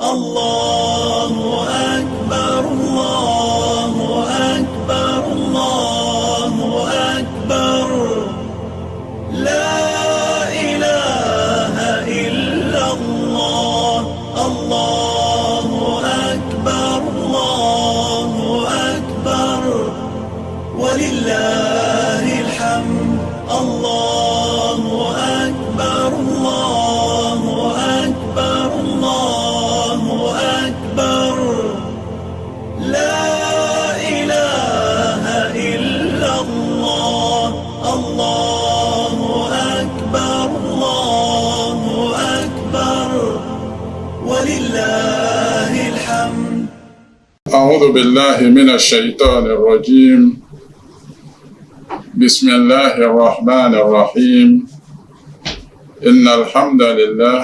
الله أكبر الله أكبر الله أكبر لا إله إلا الله الله أكبر الله أكبر ولله الحمد الله أكبر الله أكبر الله أكبر لا إله إلا الله الله أكبر الله أكبر ولله الحمد. أعوذ بالله من الشيطان الرجيم. بسم الله الرحمن الرحيم. إن الحمد لله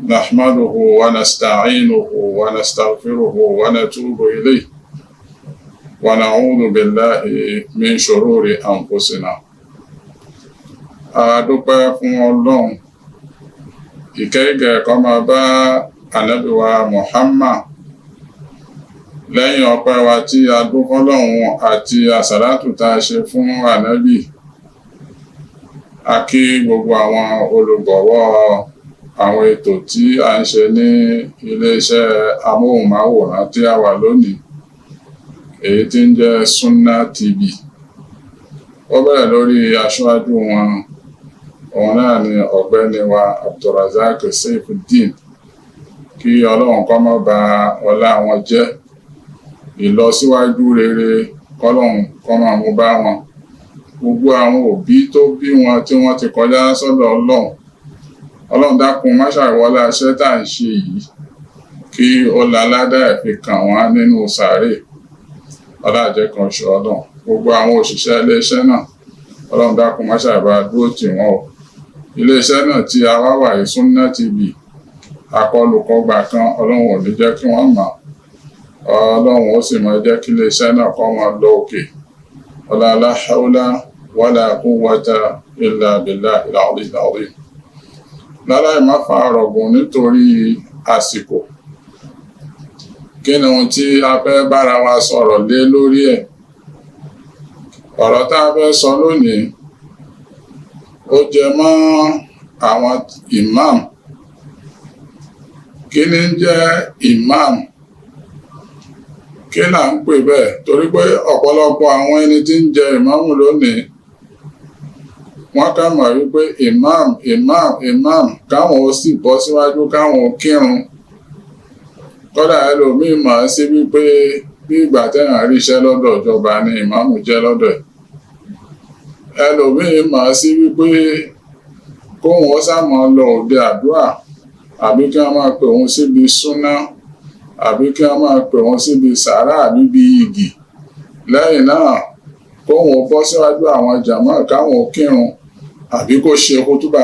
نحمده ونستعينه ونستغفره ونتوب إليه ونعوذ بالله من شرور أنفسنا. adúpẹ́ fún Ọlọ́run, ìkẹ́ kó máa bá Ànábì wa Muhammad. Lẹ́yìn ọpẹ́ wa tí a dúpẹ́ Ọlọ́run àti àsàlátù tá a ṣe fún Ànábì, a kí gbogbo àwọn olùgbọ̀wọ́ àwọn ètò tí a ń ṣe ní iléeṣẹ́ amóhùnmáwòrán tí a wà lónìí, èyí tí ń jẹ́ Sunna TV. Ó bẹ̀rẹ̀ lórí aṣáájú wọn, òun náà ni ọ̀gbẹ́ni wa Abdulrazak Saifuddin. Kí Ọlọ́run kó má ba ọlá wọn jẹ́, ìlọsíwájú rere k'Ọlọ́run kó máa mú bá wọn. Gbogbo àwọn òbí tó bí wọn tí wọ́n ti kọjá sọ́dọ̀ Ọlọ́run dákun má ṣàìwọlá iṣẹ́ tá à ń ṣe yìí, kí ó láládá ẹ̀ fi kàn wọ́n nínú sàárè ọlájẹ́ kan ṣe Ọlọ́run. Gbogbo àwọn òṣìṣẹ́ iléeṣẹ́ náà, Ọlọ́run dákun má ṣàìbá dúró tì wọ́n o. Iléeṣẹ́ náà tí a wá wà yìí, Sunna TV, akọlùkọgbà kan Ọlọ́run ò ní jẹ́ kí wọ́n mọ̀. Ọlọ́run ó sì máa jẹ́ kí iléeṣẹ́ náà kó máa lọ òkè. La hawla wala quwwata illa billahil aliyyil azim. Láláì má fa àrọ̀gùn nítorí àsìkò. Kí ni ohun tí a fẹ́ bára wa sọ̀rọ̀ lé lórí ẹ̀? Ọ̀rọ̀ tá a fẹ́ sọ lónìí ó jẹ mọ́ àwọn imam. Kí ni ń jẹ́ imam? Kí là ń pè bẹ́ẹ̀? Torí pé ọ̀pọ̀lọpọ̀ àwọn ẹni tí ń jẹ ìmáàmù lónìí, wọ́n ká mọ̀ wípé imam káwọn ó sì bọ́ síwájú káwọn ó kírun. Kódà ẹlòmíì mọ̀ sí wípé bí ìgbà téèyàn ríṣẹ́ lọ́dọ̀ ìjọba ni ìmáàmù jẹ́ lọ́dọ̀ ẹ̀. Ẹlòmíì mọ̀ sí wípé kóhun ó sá máa lọ òde àdúrà, àbí kí wọ́n máa pè òun síbi súná, àbí kí wọ́n máa pè wọ́n síbi sàárà àbí bí igi. Lẹ́yìn náà kóhun ó bọ́ síwájú àwọn jàmá káwọn ó kírun, àbí kó ṣe kútúbà.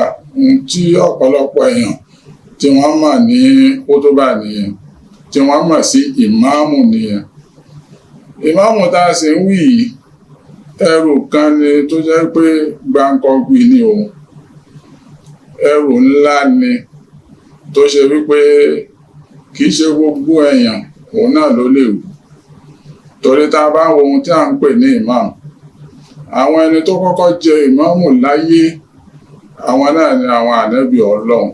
Tí ọ̀pọ̀lọpọ̀ èèyàn tí wọ́n mọ̀ ní kútúbà nìyẹn, tí wọ́n mọ̀ sí ìmáàmù nìyẹn. Ìmáàmù tá a sì ń wí yìí, ẹrù kan ni tó jẹ́ pé gbáǹkọ́gbì ni òun. Ẹrù ńlá ni tó ṣe wípé kìí ṣe gbogbo èèyàn òun náà ló lè wù. Torí tá a bá wo ohun tí a ń pè ní ìmáàmù, àwọn ẹni tó kọ́kọ́ jẹ ìmáàmù láyé, àwọn náà ni àwọn ànábì Ọlọ́run,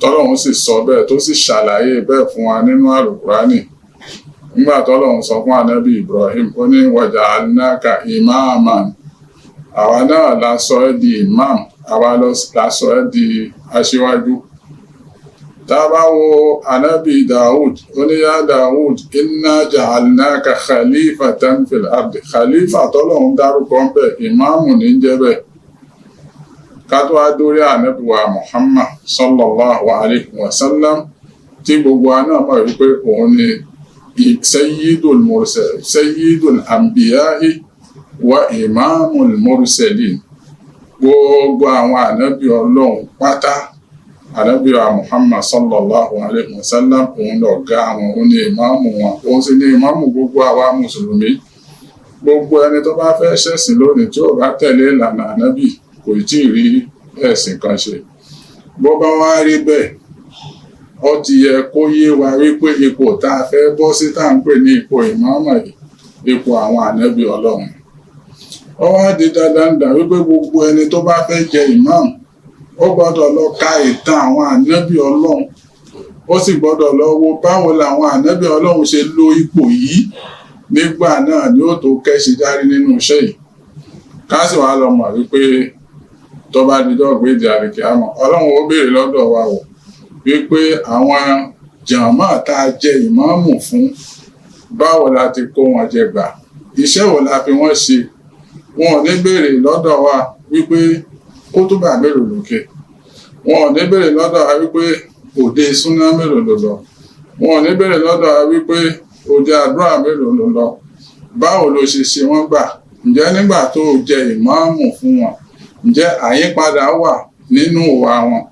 tọ́lọ́run sì sọ bẹ́ẹ̀ tó sì ṣàlàyé bẹ́ẹ̀ fún wa nínú Al-Qur'ani. Nígbà tọ́lọ́run sọ fún ànábì Ibrahim, ó ní waja'alnaka imaman, àwa náà la sọ ẹ́ di imam, àwa la sọ ẹ́ di aṣíwájú. Tá bá wo ànábì Dawud, ó ní yá Dawud inna ja'alnaka khalifatan fil ardi. Khalifa tọ́lọ́run dárúkọ ń bẹ̀, ìmáàmù ní jẹ́ bẹ́ẹ̀. Ká tó wá dórí ànábì wa Muhammad sallallahu alayhi wa sallam, tí gbogbo wa náà mọ̀ wípé òun ni sayyidul anbiya'i wa imamul mursalin. Gbogbo àwọn ànábì Ọlọ́run pátá, ànábì wa Muhammad sallallahu alayhi wa sallam òun lọ̀gá àwọn, òun ni ìmáàmù wọn, òun sì ni ìmáàmù gbogbo àwa mùsùlùmí. Gbogbo ẹni tó bá fẹ́ ṣẹ̀sìn lónìí tí ó bá tẹ̀lé ìlànà ànábì kò tí ì rí ẹ̀sìn kan ṣe. Bó bá wá rí bẹ́ẹ̀, ó ti yẹ kó yé wa wípé ipò tá a fẹ́ bọ́ sí tá à ń pè ní ipò ìmáàmù yìí ipò àwọn ànábì ọlọ́run. Ó wá di dandan dà wípé gbogbo ẹni tó bá fẹ́ jẹ ìmáàmù ó gbọ́dọ̀ lọ ka ìtàn àwọn ànábì ọlọ́run, ó sì gbọ́dọ̀ lọ wo báwo làwọn ànábì ọlọ́run ṣe lo ipò yìí. Nígbà náà ni ó tó kẹ́sì járí nínú iṣẹ́ yìí. Ká sì wá lọ mọ̀ wípé tó bá dijọ́ gbéde àlìkíyámà ọlọ́run ó béèrè lọ́dọ̀ wa wò wípé àwọn jàmáà tá a jẹ ìmáàmù fún báwo la ti kó wọn jẹ gbà, iṣẹ́ wo la fi wọ́n ṣe. Wọn ò ní béèrè lọ́dọ̀ wa wípé kútúbà mélòó lókè, wọn ò ní béèrè lọ́dọ̀ wa wípé òde súná mélòó ló lọ, wọn ò ní béèrè lọ́dọ̀ wa wípé òde àdúrà mélòó ló lọ, báwo ló ṣe wọ́n gbà. Ǹjẹ́ nígbà tó jẹ ìmáàmù fún wọn, ǹjẹ́ àyípadà wà nínú ìwà wọn,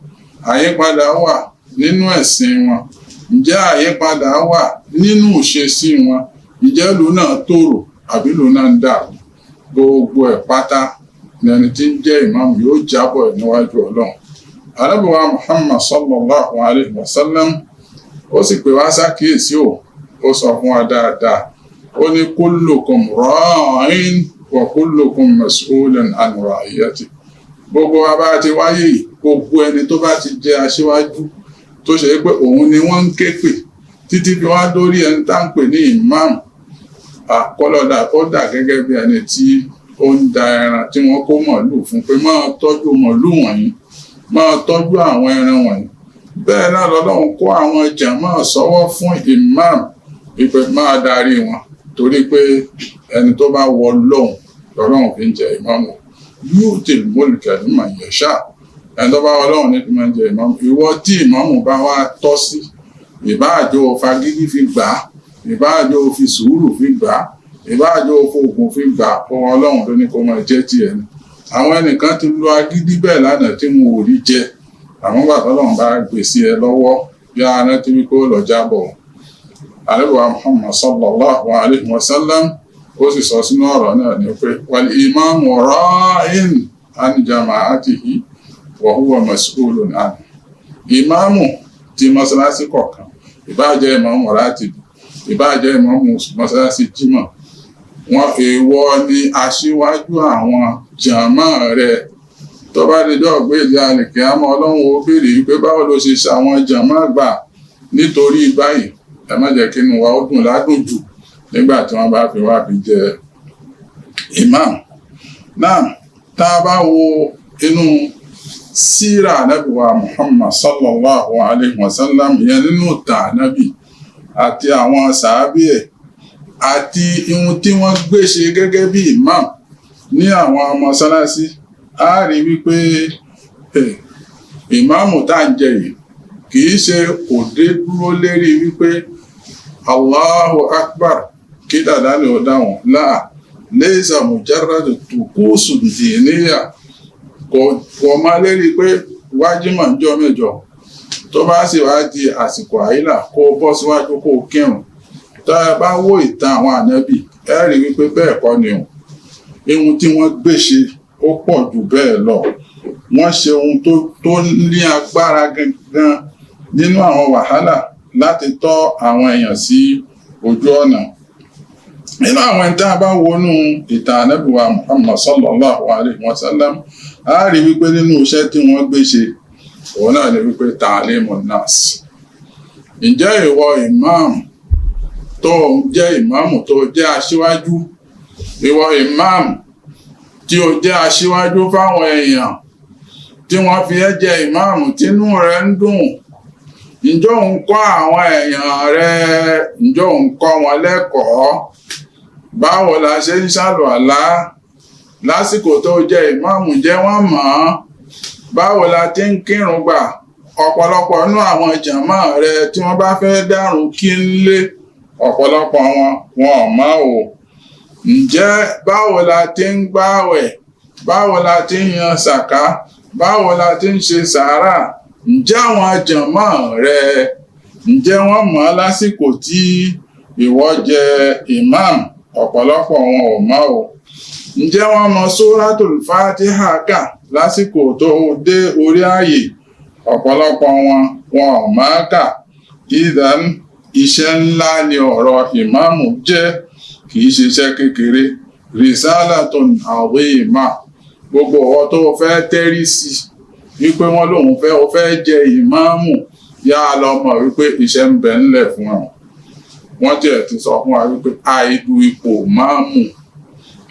àyípadà wà nínú ẹ̀sìn wọn, ǹjẹ́ àyípadà wà nínú ìṣesí wọn, ǹjẹ́ ìlú náà tòrò àbí ìlú náà ń dàrú. Gbogbo ẹ̀ pátá ni ẹni tí ń jẹ́ ìmáàmù yóò jábọ̀ níwájú ọlọ́run. Ànábì wa Muhammad sallallahu alayhi wa sallam ó sì pè wá sákìyèsí ó sọ fún wa dáadáa. Ó ní kullukum ra'in wa kullukum mas'ulun an ra'iyati. Gbogbo wa bá ti wáyé yìí, gbogbo ẹni tó bá ti jẹ́ aṣíwájú tó ṣe pé òun ni wọ́n ń ké pè títí fi wá dórí ẹni tá ń pè ní ìmáàmù. Àkọlọ́dà ó dà gẹ́gẹ́ bí ẹni tí ó ń da ẹran tí wọ́n kó mọ̀lúù fún pé máa tọ́jú mọ̀lúù wọ̀nyí, máa tọ́jú àwọn ẹran wọ̀nyí. Bẹ́ẹ̀ náà lọ́lọ́run kó àwọn jàmáà sọ́wọ́ fún ìmáàmù wípé máa darí wọn, torí pé ẹni tó bá wọ lọ́run fi ń jẹ ìmáàmù. Yu'til mulka liman yasha. Ẹni tó bá wọ lọ́run ní fi máa ń jẹ ìmáàmù. Ìwọ tí ìmáàmù bá wá tọ́ sí, ìbáàjò fagídí fi gbà á, ìbáàjò fi sùúrù fi gbà á, ìbáàjò fòògùn fi gbà á, ọwọ́ ọlọ́run ló ní kó máa jẹ́ tiẹ̀ ni. Àwọn ẹnìkan ti lo agídí bẹ́ẹ̀ lánàá tí wọn ò rí jẹ. Àwọn gbà tọ́lọ́run bá gbèsè ẹ lọ́wọ́ bí ara tí wí kó lọ jábọ̀. Ànábì wa Muhammad sallallahu alayhi wa sallam ó sì sọ sínú ọ̀rọ̀ náà ní pé wal imamu ra'in an jama'atihi wa huwa mas'ulun an. Ìmáàmù ti mọ́sálásí kọ̀ọ̀kan, ìbáàjẹ́ ìmáàmù rátìbì, ìbáàjẹ́ ìmáàmù mọ́sálásí jímọ̀, wọn èèwọ̀ ni aṣíwájú àwọn jàmáà rẹ̀. Tó bá dijọ́ gbéde àlìkíyámà ọlọ́run ó béèrè wípé báwo ló ṣe ṣàwọn jàmáà gbà. Nítorí báyìí ẹ má jẹ́ kí inú wa ó dùn ládùn jù nígbà tí wọ́n bá fi wá fi jẹ ìmáàmù. Náà tá a bá wo inú síra ànábì wa Muhammad sallallahu alayhi wa sallam ìyẹn nínú ìtàn ànábì àti àwọn sàábì ẹ̀ àti ihun tí wọ́n gbé ṣe gẹ́gẹ́ bí imam ní àwọn mọ́sálásí, a rí wípé ìmáàmù tá ń jẹ yìí kìí ṣe òde dúró lérí wípé Allahu Akbar kí dàdá lè dáhùn láà laysa mujarradu tuqusu diniya. Kò máa lérí pé wájímọ̀ ń jọ mẹ́jọ tó bá sì wá di àsìkò àyílà kó bọ́ síwájú kó kírun. Tá a bá wò ìtàn àwọn ànábì ẹ rí wípé bẹ́ẹ̀ kọ́ ni ohun tí wọ́n gbé ṣe ó pọ̀ jù bẹ́ẹ̀ lọ. Wọ́n ṣe ohun tó ní agbára gangan nínú àwọn wàhálà láti tọ́ àwọn èèyàn sí ojú ọ̀nà. Nínú àwọn ẹni tá a bá wọnú ìtàn ànábì wa Muhammad sallallahu alayhi wa sallam, a rí wípé nínú iṣẹ́ tí wọ́n gbé ṣe òun náà ni wípé ta'limun nas. Ǹjẹ́ ìwọ ìmáàmù tó jẹ́ ìmáàmù tó jẹ́ aṣíwájú, ìwọ ìmáàmù tí ó jẹ́ aṣíwájú fáwọn èèyàn tí wọ́n fi ẹ́ jẹ ìmáàmù tínú rẹ̀ ń dùn, ǹjọ́ ń kọ́ àwọn èèyàn rẹ̀, ǹjọ́ ń kọ́ wọn lẹ́kọ̀ọ́ báwo la ṣe ń ṣàlùwàlá lásìkò tó jẹ́ ìmáàmù, jẹ́ wọ́n mọ̀ ọ́n báwo la ti ń kírun gbà. Ọ̀pọ̀lọpọ̀ nínú àwọn jàmáà rẹ̀ tí wọ́n bá fẹ́ dárun kí ń lé ọ̀pọ̀lọpọ̀ wọn ò mọ̀ o. Ǹjẹ́ báwo la ti ń gbààwẹ̀, báwo la ti ń yan sàká, báwo la ti ń ṣe sàárà, ǹjẹ́ àwọn jàmáà rẹ̀ ǹjẹ́ wọ́n mọ̀ lásìkò tí ìwọ jẹ imam? Ọ̀pọ̀lọpọ̀ wọn ò mọ̀ o. Ǹjẹ́ wọ́n mọ̀ Suratul Fatiha kà lásìkò tó dé orí ààyè? Ọ̀pọ̀lọpọ̀ wọn ò mọ̀ kà. ìdán iṣẹ́ ńlá ni ọ̀rọ̀ ìmáàmù jẹ́, kì í ṣe iṣẹ́ kékeré. Risalatun azima, gbogbo ọ̀wọ́ tó fẹ́ tẹ́rí sí wípé wọ́n lòun fẹ́ jẹ ìmáàmù, yá lọ mọ̀ wípé iṣẹ́ ń bẹ ńlẹ̀ fún wọn. Wọ́n tiẹ̀ ti sọ fún wa wípé àìdù ipò máàmù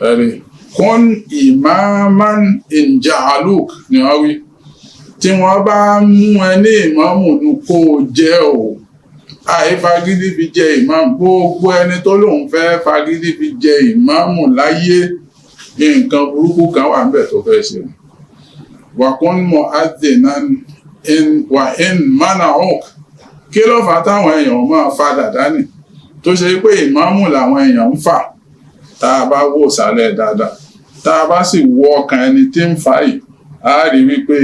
ẹ̀rí kún ìmáàmán ìjàlùk ni wọ́n wí. Tí wọ́n bá mú ẹ ní ìmáàmù ní kó jẹ́ o, àìfagídí fi jẹ ìmáàmù. Gbogbo ẹni tó lòun fẹ́ fagídí fi jẹ ìmáàmù láyé, nǹkan burúkú kan wà níbẹ̀ tó fẹ́ ṣe. Wàkún mọ̀ adhinan wà in mana'uk. Kí ló fà táwọn èèyàn máa fa dàdánì tó ṣe pé ìmáàmù làwọn èèyàn ń fà? Tá a bá wò sálẹ̀ dáadáa, tá a bá sì wo ọkàn ẹni tí ń fà yìí, a rí wípé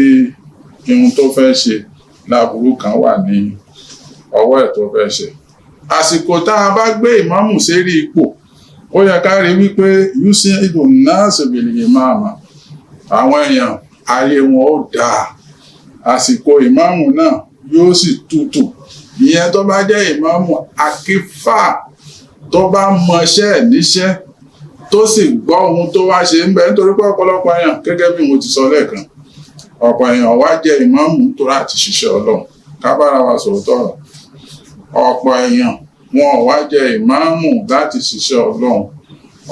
ohun tó fẹ́ ṣe láburú kan wà ní ọwọ́ ẹ̀ tó fẹ́ ṣe. Àsìkò tá a bá gbé ìmáàmù sérí ipò, ó yẹ ká rí wípé yusidu nnas bil imama, àwọn èèyàn ayé wọn ó dáa. Àsìkò ìmáàmù náà yóò sì tutù. Ìyẹn tó bá jẹ́ ìmáàmù akífà, tó bá mọṣẹ́ níṣẹ́, tó sì gbọ́ ohun tó wá ṣe ń bẹ. Nítorí pé ọ̀pọ̀lọpọ̀ èèyàn, gẹ́gẹ́ bí mo ti sọ lẹ́ẹ̀kan, ọ̀pọ̀ èèyàn wá jẹ́ ìmáàmù tó láti ṣiṣẹ́ Ọlọ́run. Ká bára wa sòótọ́ ọ̀rọ̀. Ọ̀pọ̀ èèyàn wọn wá jẹ́ ìmáàmù láti ṣiṣẹ́ Ọlọ́run.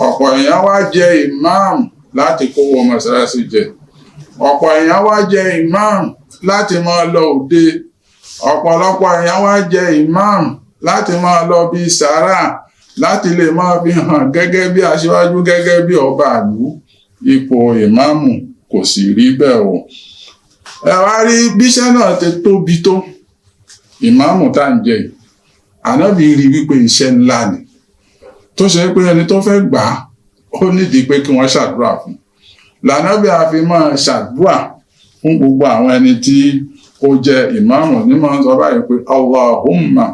Ọ̀pọ̀ èèyàn wá jẹ́ ìmáàmù láti kówó mọ́sálásí jẹ. Ọ̀pọ̀ èèyàn wá jẹ́ ìmáàmù láti máa lọ òde. Ọ̀pọ̀lọpọ̀ èèyàn wá jẹ́ ìmáàmù láti máa lọ bí sàárà, láti lè máa fi hàn gẹ́gẹ́ bí aṣíwájú, gẹ́gẹ́ bí ọba ìlú. Ipò ìmáàmù kò sì rí bẹ́ẹ̀ o. Ẹ wá rí bíṣẹ́ náà ti tóbi tó. Ìmáàmù tá ń jẹ yìí, Ànábì rí wípé iṣẹ́ ńlá ni, tó ṣe pé ẹni tó fẹ́ gbà á, ó nídìí pé kí wọ́n ṣàdúrà fún. L'Ànábì a fi máa ṣàdúrà fún gbogbo àwọn ẹni tí ó jẹ ìmáàmù. Ní máa ń sọ báyìí pé Allahumma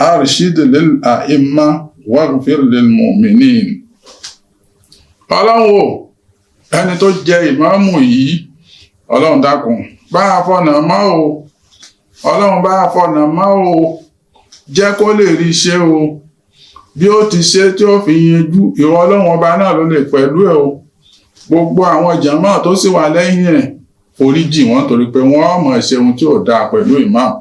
arshid lil a'imma waghfir lil mu'minin. Ọlọ́run o, ẹni tó jẹ ìmáàmù yìí, Ọlọ́run dákun bá a fọ̀nà mọ́ o. Ọlọ́run bá a fọ̀nà mọ́ o. Jẹ́ kó lè rí iṣẹ́ o. Bí ó ti ṣe tí ó fi yanjú, ìwọ Ọlọ́run ọba náà ló lè pẹ̀lú ẹ̀ o. Gbogbo àwọn jàmáà tó sì wà lẹ́yìn ẹ̀, foríjì wọ́n torí pé wọ́n mọ̀ ṣe ohun tí ò dáa pẹ̀lú ìmáàmù.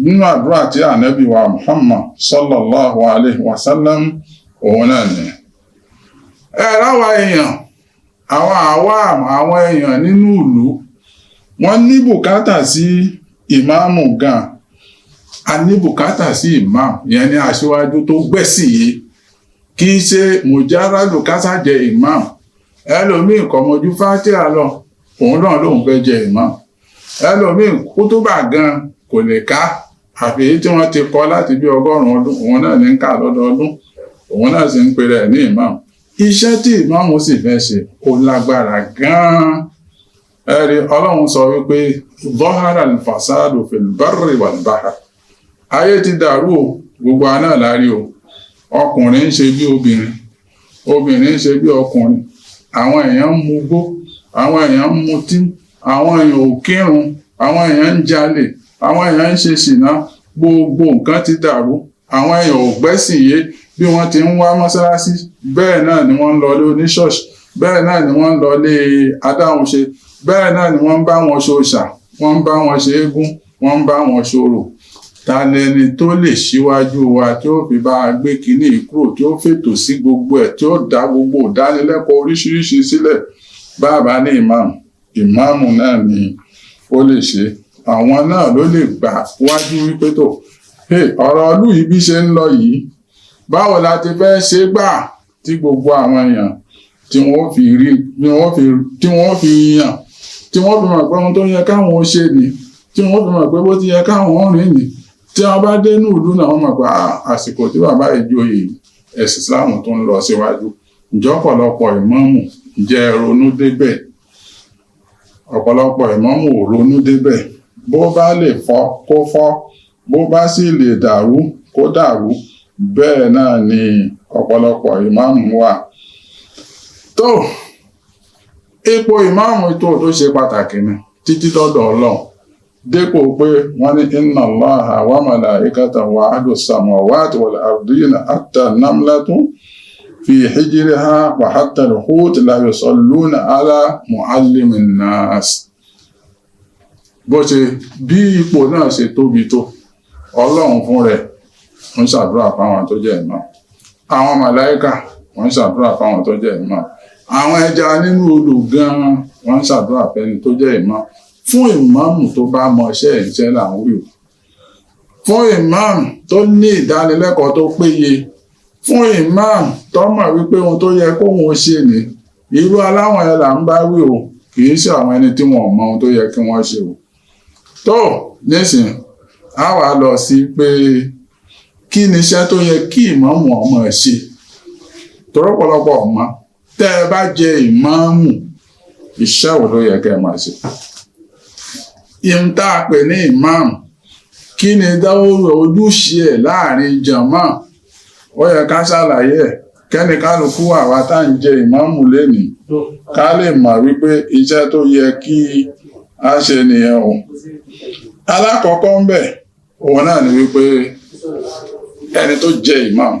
Nínú àdúrà tí Ànábì wa Muhammad sallallahu alaihi wasallam òun náà ni. Ráwa èèyàn, àwọn èèyàn nínú ìlú, wọ́n ní bùkátà sí ìmáàmù gan. A ní bùkátà sí ìmáàmù, ìyẹn ni aṣíwájú tó gbẹ̀sì yìí. Kì í ṣe mùjáràdù kásá jẹ ìmáàmù. Ẹlòmíì kọ̀mọ̀jú Fátíhà lọ, òun náà lòun fẹ́ jẹ ìmáàmù. Ẹlòmíì kútúbà gan kò lè ká, àfi tí wọ́n ti kọ́ láti bí 100 ọdún, òun náà ní ń kà lọ́dọọdún, òun náà sì ń pè rẹ̀ ní ìmáàmù. Iṣẹ́ tí ìmáàmù sì fẹ́ ṣe ó lágbára gan-an. Ẹ̀rí Ọlọ́run sọ wípé zahara al-fasadu fil barri wal bahr. Ayé ti dàrú o, gbogbo àná lárí o. Ọkùnrin ń ṣe bí obìnrin, obìnrin ń ṣe bí ọkùnrin. Àwọn èèyàn ń mugbó, àwọn èèyàn ń mutí, àwọn èèyàn ò kírun, àwọn èèyàn ń jalè, àwọn èèyàn ń ṣe ṣìnà. Gbogbo nǹkan ti dàrú. Àwọn èèyàn ò gbẹ́sìn yé. Bí wọ́n ti ń wá mọ́sálásí, bẹ́ẹ̀ náà ni wọ́n ń lọ lé oníṣọ́ọ̀ṣì, bẹ́ẹ̀ náà ni wọ́n ń lọ lé adáhunṣe, bẹ́ẹ̀ náà ni wọ́n ń bá wọn ṣòṣà, wọ́n ń bá wọn ṣe eégún, wọ́n ń bá wọn ṣorò. Ta lẹni tó lè ṣíwájú wa tí ó fi bá a gbé kinní kúrò, tí ó fètò sí gbogbo ẹ̀, tí ó dá gbogbo ìdánilẹ́kọ̀ọ́ oríṣiríṣi sílẹ̀? Bàbá ní ìmáàmù náà ni ó lè ṣe. Àwọn náà ló lè gbà wájú wípé tó, ọ̀rọ̀ ìlú yìí bí ṣe ń lọ yìí, báwo la ti fẹ́ ṣe gbà tí gbogbo àwọn èèyàn tí wọ́n fi yàn, tí wọ́n fi mọ̀ pé ohun tó yẹ káwọn ó ṣe ni, tí wọ́n fi mọ̀ pé bó ti yẹ káwọn ó rìn ni. Tí wọ́n bá dé ní ìlú náà, wọ́n mọ̀ pé àsìkò tí bàbá ìjòyè ẹ̀sìn Islam tó ń lọ síwájú. Ǹjẹ́ ọ̀pọ̀lọpọ̀ ìmáàmù jẹ́ ronú débẹ̀? Ọ̀pọ̀lọpọ̀ ìmáàmù ò ronú débẹ̀. Bó bá lè fọ́ kó fọ́, bó bá sì lè dàrú kó dàrú. Bẹ́ẹ̀ náà ni ọ̀pọ̀lọpọ̀ ìmáàmù wà. Tó ipò ìmáàmù tó ṣe pàtàkì ni títí dọ́dọ̀ Ọlọ́run. dépò pé wọ́n ní inna Allaha wa malaikatahu wa ahlus samawati wal ardina hatta namlatu fi hijriha wa hatta al-hut la yusalluna ala muallimin nas. bó ṣe bí ipò náà ṣe tóbi tó ọlọ́run fún rẹ̀ ń ṣàdúrà fáwọn tó jẹ́ ìmọ̀, àwọn màláíkà wọ́n ń ṣàdúrà fáwọn tó jẹ́ ìmọ̀, àwọn ẹja nínú odò gan-an wọ́n ń ṣàdúrà fẹ́ni tó jẹ́ ìmọ̀. fún ìmáàmù tó bá mọ iṣẹ́ ìṣẹ́ làwọn wí, fún ìmáàmù tó ní ìdánilẹ́kọ̀ọ́ tó péye, fún ìmáàmù tó mọ̀ wípé ohun tó yẹ kóhun ṣe ní irú aláwọn ẹ̀ là ń bá wí o, kì í ṣe àwọn ẹni tí wọn ò mọ ohun tó yẹ kí wọ́n ṣe o. tó nísìn á wà lọ sí pé kí ni iṣẹ́ tó yẹ kí ìmáàmù ọmọ ẹ̀ ṣe, tọ́rọ̀pọ̀lọpọ̀ ọmọ tẹ́ ẹ bá jẹ ìmáàmù iṣẹ́ wo ló yẹ kẹ́ ẹ máa ṣe. ìhun tá a pè ní ìmáàmù kí ni dáwọ́rọ̀ ojúṣe ẹ̀ láàrin jàmá, ó yẹ ká ṣàlàyé ẹ̀ kẹ́ni kálukú àwa tá ń jẹ ìmáàmù lénìí ká lè mọ̀ wípé iṣẹ́ tó yẹ kí a ṣe nìyẹn o. alákọ̀ọ́kọ́ ń bẹ̀ òun náà ni wípé ẹni tó jẹ ìmáàmù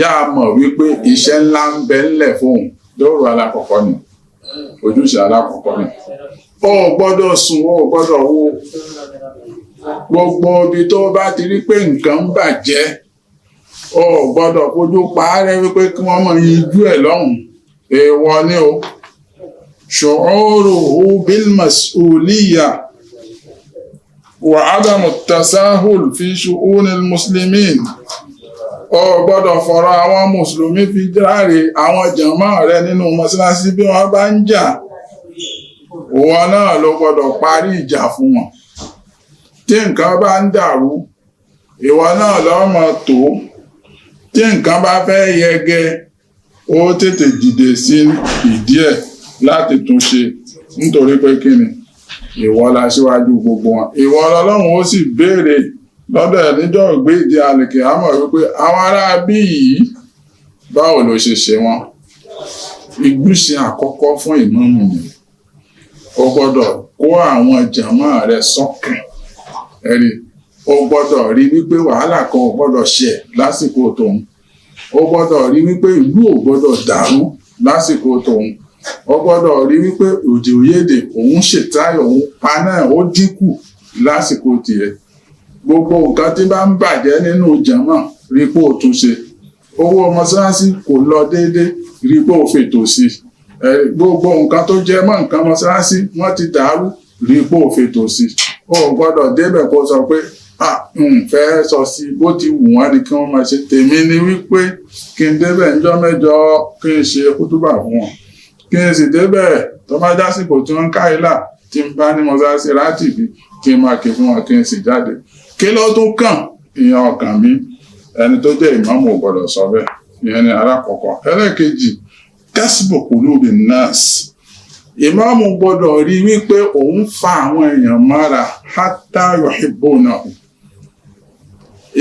yá mọ̀ wípé iṣẹ́ ńlá ń bẹ ńlẹ̀ fóun lóòrò alákọ̀ọ́kọ́ ni, ojúṣe alákọ̀ọ́kọ́ ni. ó gbọ́dọ̀ sùn, ó gbọ́dọ̀ wo gbogbo ibi tó bá ti rí pé nǹkan ń bàjẹ́, ó gbọ́dọ̀ fojú paárẹ́ wípé kí wọ́n mọ̀ yíjú ẹ̀ lọ́hùn, èèwọ̀ ni o. shu'uruhu bil mas'uliyya wa adamu tasahul fi shu'unil muslimin. ó gbọ́dọ̀ fọ̀rọ̀ àwọn mùsùlùmí fi járe àwọn jàmá rẹ nínú mọ́sálásí bí wọ́n bá ń jà, òun náà ló gbọ́dọ̀ parí ìjà fún wọn. tí nǹkan bá ń dàrú ìwọ náà lọ́mọ tó, tí nǹkan bá fẹ́ yẹgẹ ó tètè dìde sí ìdí ẹ̀ láti tún ṣe, nítorí pé kí ni ìwọ la síwájú gbogbo wọn. ìwọ lọ́lọ́run ó sì béèrè lọ́dọ̀ ẹ̀ níjọ́ ìgbéde àlèkè àmọ́ wípé àwọn ará bí yìí báwo ló ṣe ṣe wọn. ìgbésẹ̀ àkọ́kọ́ fún ìmáàmù nìyẹn, ó gbọ́dọ̀ kó àwọn jàmá rẹ̀ sọ́kàn. ẹ̀rí ó gbọ́dọ̀ rí wípé wàhálà kan ò gbọ́dọ̀ ṣẹ̀ lásìkò tòun, ó gbọ́dọ̀ rí wípé ìlú ò gbọ́dọ̀ dàrú lásìkò tòun, ó gbọ́dọ̀ rí wípé òdì òyédè òun ṣètáyọ̀ òun paná ó dínkù lásìkò tiẹ̀. gbogbo nǹkan tí bá ń bàjẹ́ nínú jàmá rí pé ó tún ṣe. owó mọ́sálásí kò lọ déédéé rí pé ó fètò sí. gbogbo nǹkan tó jẹ mọ́ nǹkan mọ́sálásí wọ́n ti dàrú rí pé ó fètò sí. ó gbọ́dọ̀ débẹ̀ kó sọ pé fẹ́ sọ sí bó ti wù wọ́n ni kí wọ́n máa ṣe. tèmi ni wípé kí n débẹ̀ ńjọ́ mẹ́jọ kí n ṣe kútúbà fún wọn, kí n sì débẹ̀ tó bá jásìkò tí wọ́n ń káyìlà tí n bá ní mọ́sálásí láti bí kí n máa kí fún wọn kí n sì jáde. kí ló tún kàn ìyẹn ọkàn mi, ẹni tó jẹ́ ìmáàmù ò gbọ́dọ̀ sọ bẹ́ẹ̀. ìyẹn ni alákọ̀ọ́kọ́. ẹlẹ́ẹ̀kejì kasbu qulubi nas. ìmáàmù gbọ́dọ̀ rí wípé òun fa àwọn èèyàn mára hatta yuhibbunahu.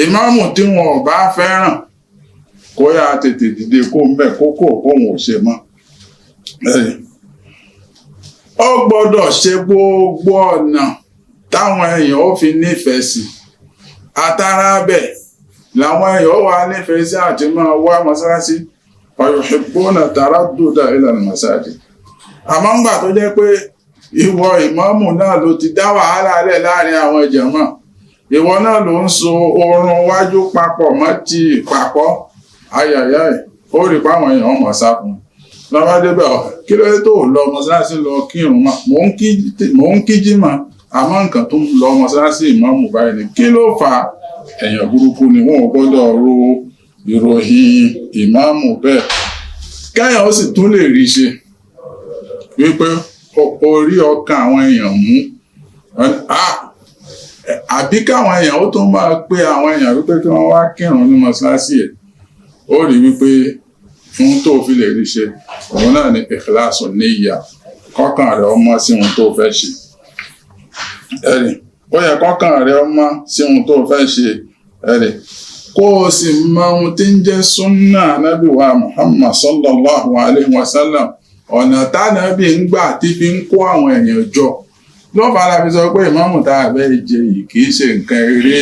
ìmáàmù tí wọn ò bá fẹ́ràn kó yá tètè dìde kó ń bẹ̀ kókó òun ò ṣe mọ́. ó gbọ́dọ̀ ṣe gbogbo ọ̀nà táwọn èèyàn ó fi nífẹ̀ẹ́ sí. àtàrà bẹ̀ làwọn èèyàn ó wà nífẹ̀ẹ́ sí àti máa wá mọ́sálásí wa yuhibbuna taradduda ila al-masajid. àmọ́ ńgbà tó jẹ́ pé ìwọ ìmáàmù náà ló ti dá wàhálà rẹ̀ láàrin àwọn jàmá, ìwọ náà ló ń so oorun wájú papọ̀ mọ́ ti ìpàkọ́, ayàyà ó rí páwọn èèyàn mọ̀ sá fún un. lọ́wọ́ débẹ̀ kí ló dé tó lọ mọ́sálásí lọ kírun mọ́, mò ń kí jímọ̀ àmọ́ nǹkan tó ń lọ mọ́sálásí ìmáàmù báyìí ni kí ló fà á. èèyàn burúkú ni wọn ò gbọ́dọ̀ ro ìròyìn ìmáàmù bẹ́ẹ̀. káyọ̀ ó sì tún lè rí ṣe wípé orí ọkàn àwọn èèyàn mú, àbí káwọn èèyàn ó tún máa pe àwọn èèyàn wípé kí wọ́n wá kírun ní mọ́sálásí ẹ̀. ó rí wípé fún tó fi lè rí ṣe òun náà ni ikhlasu niyya, kọ́kàn rẹ̀ ọmọ sí ohun tó fẹ́ ṣe. ẹ̀rì ó yẹ kọ́kàn rẹ̀ ọmọ sí ohun tó fẹ́ ṣe. ẹ̀rì kó o sì mọ ohun tí ń jẹ́ súnnà Ànábì wa Muhammad sallallahu alaihi wasallam, ọ̀nà tánàbí ń gbà tí fi ń kó àwọn èèyàn jọ lọ́fà la fi sọ pé ìmáàmù tá a fẹ́ jẹ yìí kì í ṣe nǹkan eré.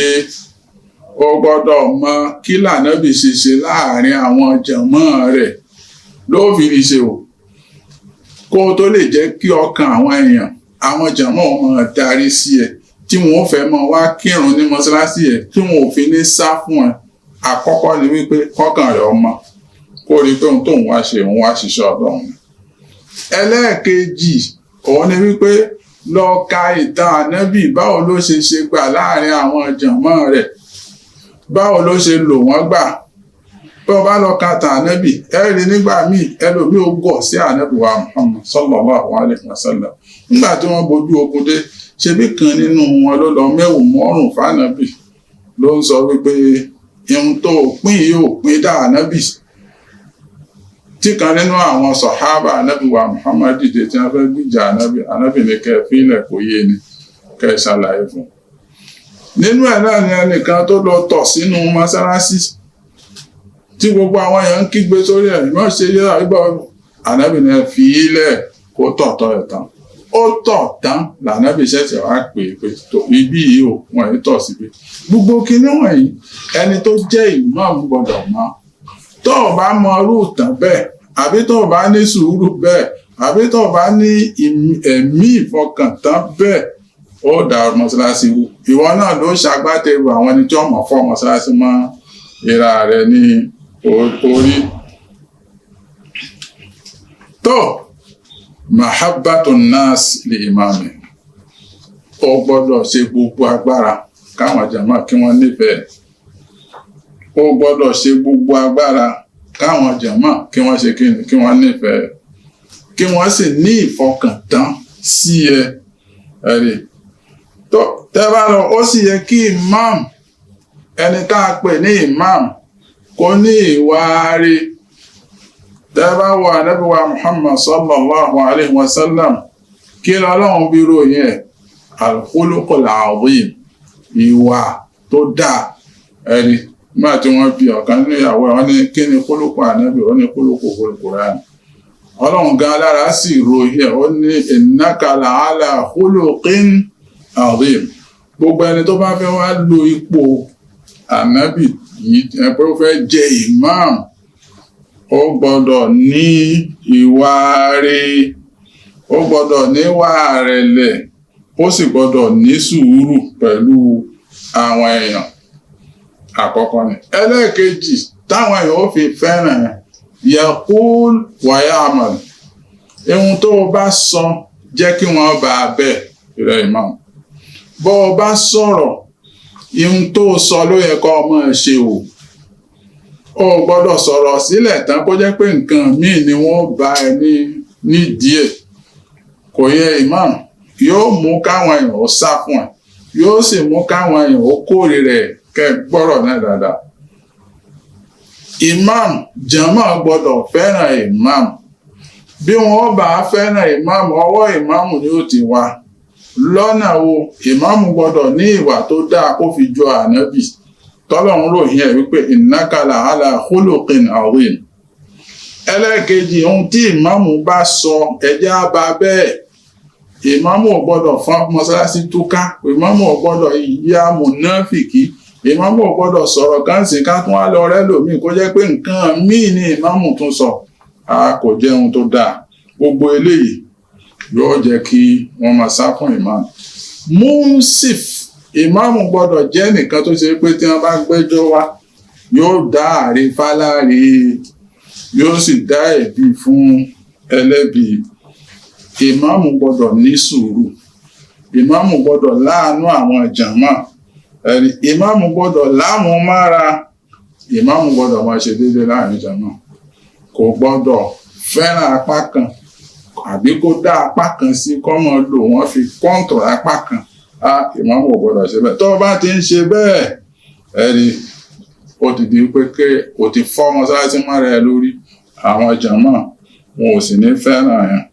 Ó gbọ́dọ̀ mọ kí l'Ànábì ṣe ṣe láàrin àwọn jàmọ́ rẹ̀ ló fi rí ṣe o, kó tó lè jẹ́ kí ọkàn àwọn èèyàn àwọn jàmọ́ máa darí sí ẹ tí wọn ò fẹ́ máa wá kírun ní mọ́ṣáláṣí ẹ tí wọn ò fi ní sá fún ẹ. Àkọ́kọ́ ni wípé kọ́kàn rẹ̀ ọmọ kó rí pé ohun tóun wá ṣe òun wá ṣiṣẹ́ Ọlọ́run. Ẹlẹ́ẹ̀kejì òun ni wípé lọ ka ìtàn Ànábì báwo ló ṣe ṣe gbà láàrin àwọn jàmọ́ rẹ̀, báwo ló ṣe lò wọ́n gbà. Bí o bá lọ ka ìtàn Ànábì ẹ rí nígbà míì ẹlòmíì ó gọ̀ sí Ànábì wa Muhammad sallallahu alaihi wasallam nígbà tí wọ́n bojú ogun dé ṣebí kan nínú wọn ló lọ mẹ́wù mọ́rùn f'Ànábì ló ń sọ wípé ihun tó pín yóò pín dá Ànábì. Tí kan nínú àwọn sàhábà Ànábì wa Muhammad dìde tí wọ́n fẹ́ gbìjà Ànábì ní kẹ́ fílẹ̀ kò yé ni kẹ́ ṣàlàyé fún. Nínú ẹ̀ náà ni ẹnìkan tó lọ tọ̀ sínú mọ́sálásí tí gbogbo àwọn èèyàn ń kígbe sórí ẹ̀ mọ́ ṣe yẹ àrígbà Ànábì ní fi ilẹ̀ kó tọ̀tọ̀ ẹ̀ tán. Ó tọ̀ tán l'Ànábì ṣẹ̀ṣẹ̀ wá pè pé ibi yìí ò wọ́n ẹ̀ tọ̀ síbi. Gbogbo kinní wọ̀nyí ẹni tó jẹ́ ìmáàmù gbọ́dọ̀ mọ̀. Tó o bá mọ irú ìtàn bẹ́ẹ̀ àbí tó o bá ní sùúrù bẹ́ẹ̀ àbí tó o bá ní ẹ̀mí ìfọkàntán bẹ́ẹ̀ ó dá mọ́ṣáláṣí wú. Ìwọ náà ló ṣagbátẹrù àwọn ẹni tí wọ́n mọ̀ fọ́ mọ́ṣáláṣí mọ́ ìra rẹ̀ ní orí. Tó mahabbatun nas li imami, ó gbọ́dọ̀ ṣe gbogbo agbára káwọn jàmá kí wọ́n nífẹ̀ẹ́. Ó gbọ́dọ̀ ṣe gbogbo agbára káwọn jàmá kí wọ́n ṣe kí wọ́n nífẹ̀ẹ́, kí wọ́n sì ní ìfọkàntán sí ẹ. Ẹ̀rí tó tẹ́bá lọ ó sì yẹ kí imam ẹni tá a pè ní imam kó ní ìwà rí. Tẹ́bá wọ Ànábì wa Muhammad sallallahu alaihi wasallam kí l'Ọlọ́run bí ròyìn ẹ̀ al-khuluqul azim, ìwà tó dáa. Ẹ̀rí nígbà tí wọ́n bí ọ̀kan nínú ìyàwó wọn ní kí ni khuluqu Ànábì, ó ní khuluqu Qur'an. Ọlọ́run gan alára sì ròyìn ẹ̀ ó ní innaka la'ala khuluqin azim. Gbogbo ẹni tó bá fẹ́ wá lo ipò Ànábì yìí ẹ̀pẹ́ ó fẹ́ jẹ imam ó gbọ́dọ̀ ní ìwà rere, ó gbọ́dọ̀ níwà rẹ̀lẹ̀, ó sì gbọ́dọ̀ ní sùúrù pẹ̀lú àwọn èèyàn. Àkọ́kọ́ ni. Ẹlẹ́ẹ̀kejì táwọn èèyàn ó fi fẹ́ràn yaqul wa ya'mal. Ohun tó o bá sọ jẹ́ kí wọ́n bá a bẹ̀ rẹ̀ imam. Bọ́ ọ bá sọ̀rọ̀ ohun tó o sọ ló yẹ kó o máa ṣe o. O gbọ́dọ̀ sọ̀rọ̀ sílẹ̀ tán kó jẹ́ pé nǹkan míì ni wọ́n bá ẹ nídìí ẹ̀. Kò yẹ imam, yóò mú káwọn èèyàn ó sá fún ẹ, yóò sì mú káwọn èèyàn ó kórìíra ẹ̀ kẹ́ gbọ́rọ̀ náà dáadáa. Imam jàmá gbọ́dọ̀ fẹ́ràn imam. Bí wọ́n bá fẹ́ràn imam, ọwọ́ imam ni ó ti wá. Lọ́nà wo imam gbọ́dọ̀ ní ìwà tó dáa kó fi jọ Ànábì. Tọ́lọ́run ròyìn ẹ̀ wípé innaka la'ala khuluqin azim. Ẹlẹ́ẹ̀kejì ohun tí ìmáàmù bá sọ ẹjẹ́ á bá bẹ́ẹ̀. Ìmáàmù ò gbọ́dọ̀ fọ́n mọ́sálásí túká, ìmáàmù ò gbọ́dọ̀ yá mùnáfìkì, ìmáàmù ò gbọ́dọ̀ sọ̀rọ̀ káǹsì ká tún wá lọ rẹ́ lòmíì kó jẹ́ pé nǹkan míì ni ìmáàmù tún sọ. A kò jẹ́ ohun tó dáa. Gbogbo eléyìí yóò jẹ́ kí wọ́n máa sá fún ìmáàmù. Munsif, ìmáàmù gbọ́dọ̀ jẹ́ nìkan tó ṣe pé tí wọ́n bá gbẹ́jọ́ wá yóò dá àre fáláre, yóò sì dá ẹ̀bi fún ẹlẹ́bi. Ìmáàmù gbọ́dọ̀ ní sùúrù, ìmáàmù gbọ́dọ̀ láàánú àwọn jàmá. Ìmáàmù gbọ́dọ̀ láàmú mára, ìmáàmù gbọ́dọ̀ máa ṣe déédéé láàrin jàmá. Kò gbọ́dọ̀ fẹ́ràn apá kan àbí kó dá apá kan sí kọ́mọ lò wọ́n fi kọ́ńtọ̀ apá kan. Ìmáàmù ò gbọ́dọ̀ ṣe bẹ́ẹ̀. Tó bá ti ń ṣe bẹ́ẹ̀ ẹ̀rí ó ti di pé ó ti fọ́ mọ́sálásí mọ́ra ẹ lórí, àwọn jàmá wọn ò sì ní fẹ́ràn yẹn.